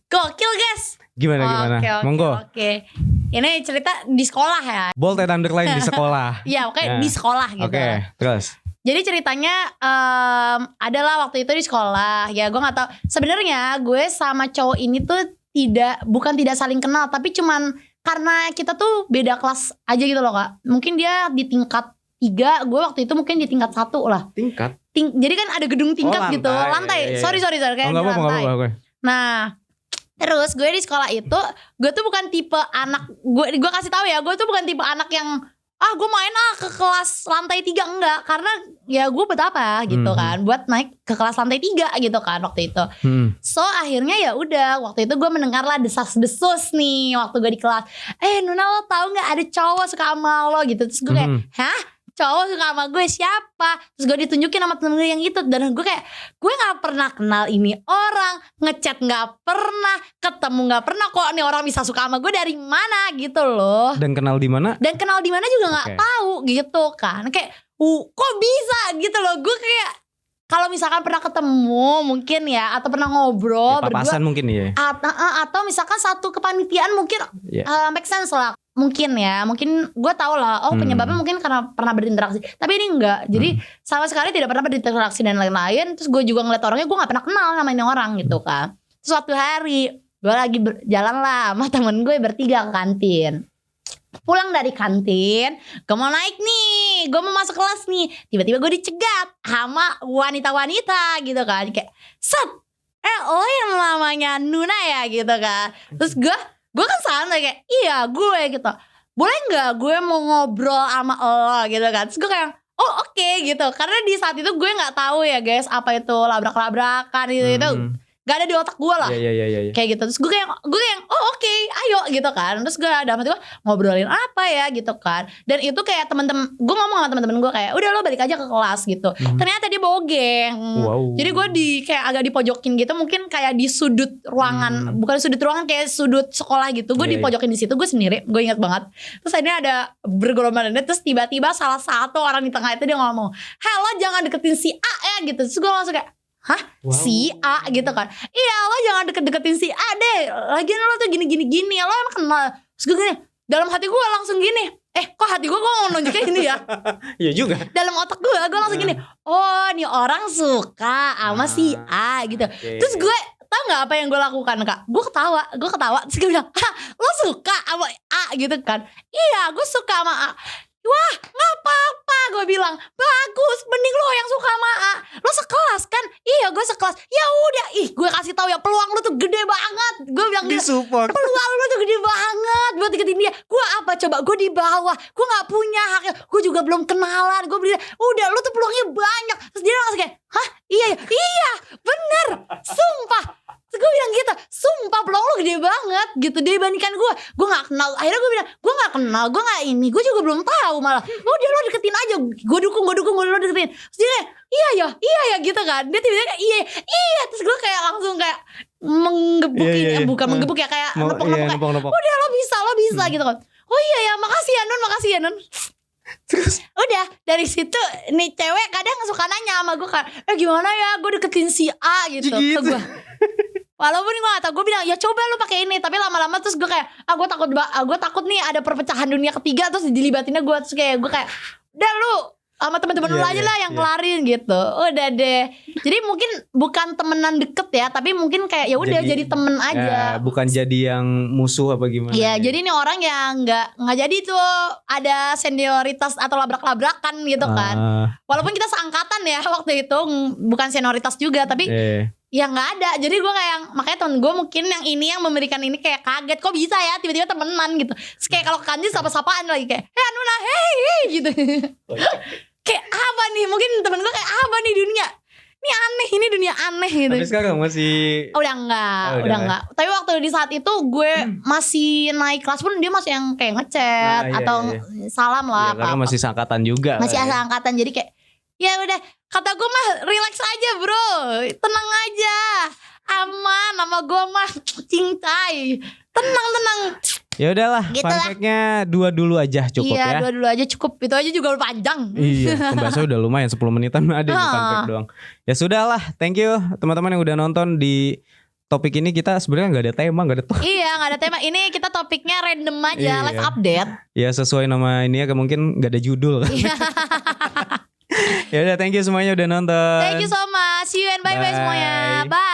Gokil guys. Gimana? Monggo. Oke. Ini cerita di sekolah ya. Bold and underline di sekolah. Iya, di sekolah gitu. Oke, terus. Jadi ceritanya adalah waktu itu di sekolah. Ya gue gak tahu. Sebenarnya gue sama cowok ini tuh bukan tidak saling kenal, tapi cuman karena kita tuh beda kelas aja gitu loh Kak. Mungkin dia di tingkat 3, gue waktu itu mungkin di tingkat 1 lah. Tingkat? Jadi kan ada gedung tingkat gitu. Lantai. Sorry kayak di lantai. Nah, terus gue di sekolah itu, gue tuh bukan tipe anak, gue kasih tahu ya, gue tuh bukan tipe anak yang gue main ke kelas lantai 3, enggak. Karena ya gue betapa gitu kan, buat naik ke kelas lantai 3 gitu kan waktu itu. So akhirnya ya udah, waktu itu gue mendengarlah desas-desus nih waktu gue di kelas. Nuna, lo tau gak ada cowok suka sama lo gitu. Terus gue kayak, hah? Cowok suka sama gue siapa? Terus gue ditunjukin sama temen gue yang itu. Dan gue kayak, gue gak pernah kenal ini orang, ngechat gak pernah, ketemu gak pernah. Kok nih orang bisa suka sama gue dari mana gitu loh. Dan kenal di mana? Juga gak tahu gitu kan. Kayak kok bisa gitu loh. Gue kayak kalau misalkan pernah ketemu mungkin ya, atau pernah ngobrol ya, papasan berdua, mungkin ya. Atau misalkan satu kepanitiaan mungkin make sense lah. Mungkin gue tau lah, penyebabnya mungkin karena pernah berinteraksi. Tapi ini enggak, jadi sama sekali tidak pernah berinteraksi dan lain-lain. Terus gue juga ngeliat orangnya, gue gak pernah kenal sama ini orang gitu kan. Terus suatu hari gue lagi jalan lah sama temen gue bertiga ke kantin. Pulang dari kantin, gue mau naik nih, gue mau masuk kelas nih. Tiba-tiba gue dicegat sama wanita-wanita gitu kan. Kayak set, lo yang namanya Nuna ya gitu kan. Terus gue kan santai kayak iya gue gitu, boleh gak gue mau ngobrol sama lo gitu kan. Terus gue kayak oh oke gitu, karena di saat itu gue gak tahu ya guys apa itu labrak-labrakan gitu. Gak ada di otak gue lah. Kayak gitu. Terus gue kayak oh oke, ayo gitu kan. Terus gue dalam hati gue ngobrolin apa ya gitu kan. Dan itu kayak teman-teman, gue ngomong sama teman-teman gue kayak udah lo balik aja ke kelas gitu. Ternyata dia bogeng. Jadi gue kayak agak dipojokin gitu, mungkin kayak di sudut ruangan, bukan sudut ruangan, kayak sudut sekolah gitu. Gue dipojokin di situ, gue sendiri, gue ingat banget. Terus akhirnya ada bergerombol, terus tiba-tiba salah satu orang di tengah itu dia ngomong, "Hey, lo jangan deketin si A ya," gitu. Terus gue langsung kayak hah? Si A gitu kan. Iya lo jangan deket-deketin si A deh. Lagian lo tuh gini-gini lo emang kenal. Terus gue gini, dalam hati gue langsung gini, kok hati gue mau nunjuknya gini ya. Iya juga. Dalam otak gue langsung gini, oh nih orang suka sama si A gitu. Terus gue tau gak apa yang gue lakukan Kak? Gue ketawa. Terus gue bilang, lo suka sama A gitu kan. Iya gue suka sama A. Wah gak apa-apa, gue bilang bagus, mending lo yang suka sama A. Lo sekelas kan? Iya gue sekelas. Ya udah, gue kasih tahu ya, peluang lo tuh gede banget. Gue bilang disupport. Peluang lo tuh gede banget buat deketin dia. Gue apa coba, gue di bawah, gue gak punya hak, gue juga belum kenalan. Gue bilang udah lo tuh peluangnya banyak. Terus dia langsung kayak hah iya bener, sumpah. Terus gue bilang gitu, sumpah peluang lo gede banget gitu dibandingkan gue gak kenal. Akhirnya gue bilang gue gak kenal, gue gak ini, gue juga belum tahu malah. Udah lo deketin aja, gue dukung lo deketin. Terus dia kayak iya ya gitu kan. Dia tiba-tiba kayak iya. Terus gue kayak langsung kayak menggebukin, bukan menggebuk ya, kayak nepok-nepok. Udah lo bisa gitu kan. Oh iya ya, makasih ya Nun. Terus udah dari situ nih cewek kadang suka nanya sama gue kan, gimana ya gue deketin si A gitu ke gue. Walaupun gue gak tau, gue bilang ya coba lu pakai ini. Tapi lama-lama terus gue kayak gue takut nih ada perpecahan dunia ketiga, terus dilibatinnya gue. Terus kayak gue kayak udah lu sama teman-teman lu aja lah yang kelarin gitu. Udah deh. Jadi mungkin bukan temenan deket ya, tapi mungkin kayak ya udah jadi temen aja. Bukan jadi yang musuh apa gimana. Iya, jadi ini orang yang nggak jadi tuh ada senioritas atau labrak-labrakan gitu kan. Walaupun kita seangkatan ya waktu itu, bukan senioritas juga, tapi ya nggak ada. Jadi gue kayak makanya temen gue mungkin yang ini yang memberikan ini kayak kaget, kok bisa ya tiba-tiba temenan gitu. Terus kayak kalau kanji sapa-sapaan lagi kayak Nuna hey gitu. Kayak apa nih, mungkin temen gue kayak apa nih dunia ini dunia aneh gitu. Tapi sekarang masih udah enggak. Tapi waktu di saat itu gue masih naik kelas pun dia masih yang kayak ngechat atau salam lah karena masih seangkatan juga. Masih seangkatan, jadi kayak ya udah, kata gue mah relax aja bro, tenang aja, aman, sama gue mah cincai, tenang. Ya udahlah, gitu fun fact-nya 2 dulu aja cukup ya. Iya, 2 dulu aja cukup. Itu aja juga panjang. Iya, pembahasannya udah lumayan 10 menitan ada fun fact doang. Ya sudahlah, thank you teman-teman yang udah nonton di topik ini. Kita sebenarnya nggak ada tema, nggak ada topik. Iya, nggak ada tema. Ini kita topiknya random aja, live update. Ya sesuai nama ini ya, mungkin nggak ada judul. Ya udah, thank you semuanya udah nonton. Thank you so much. See you and bye semuanya. Bye.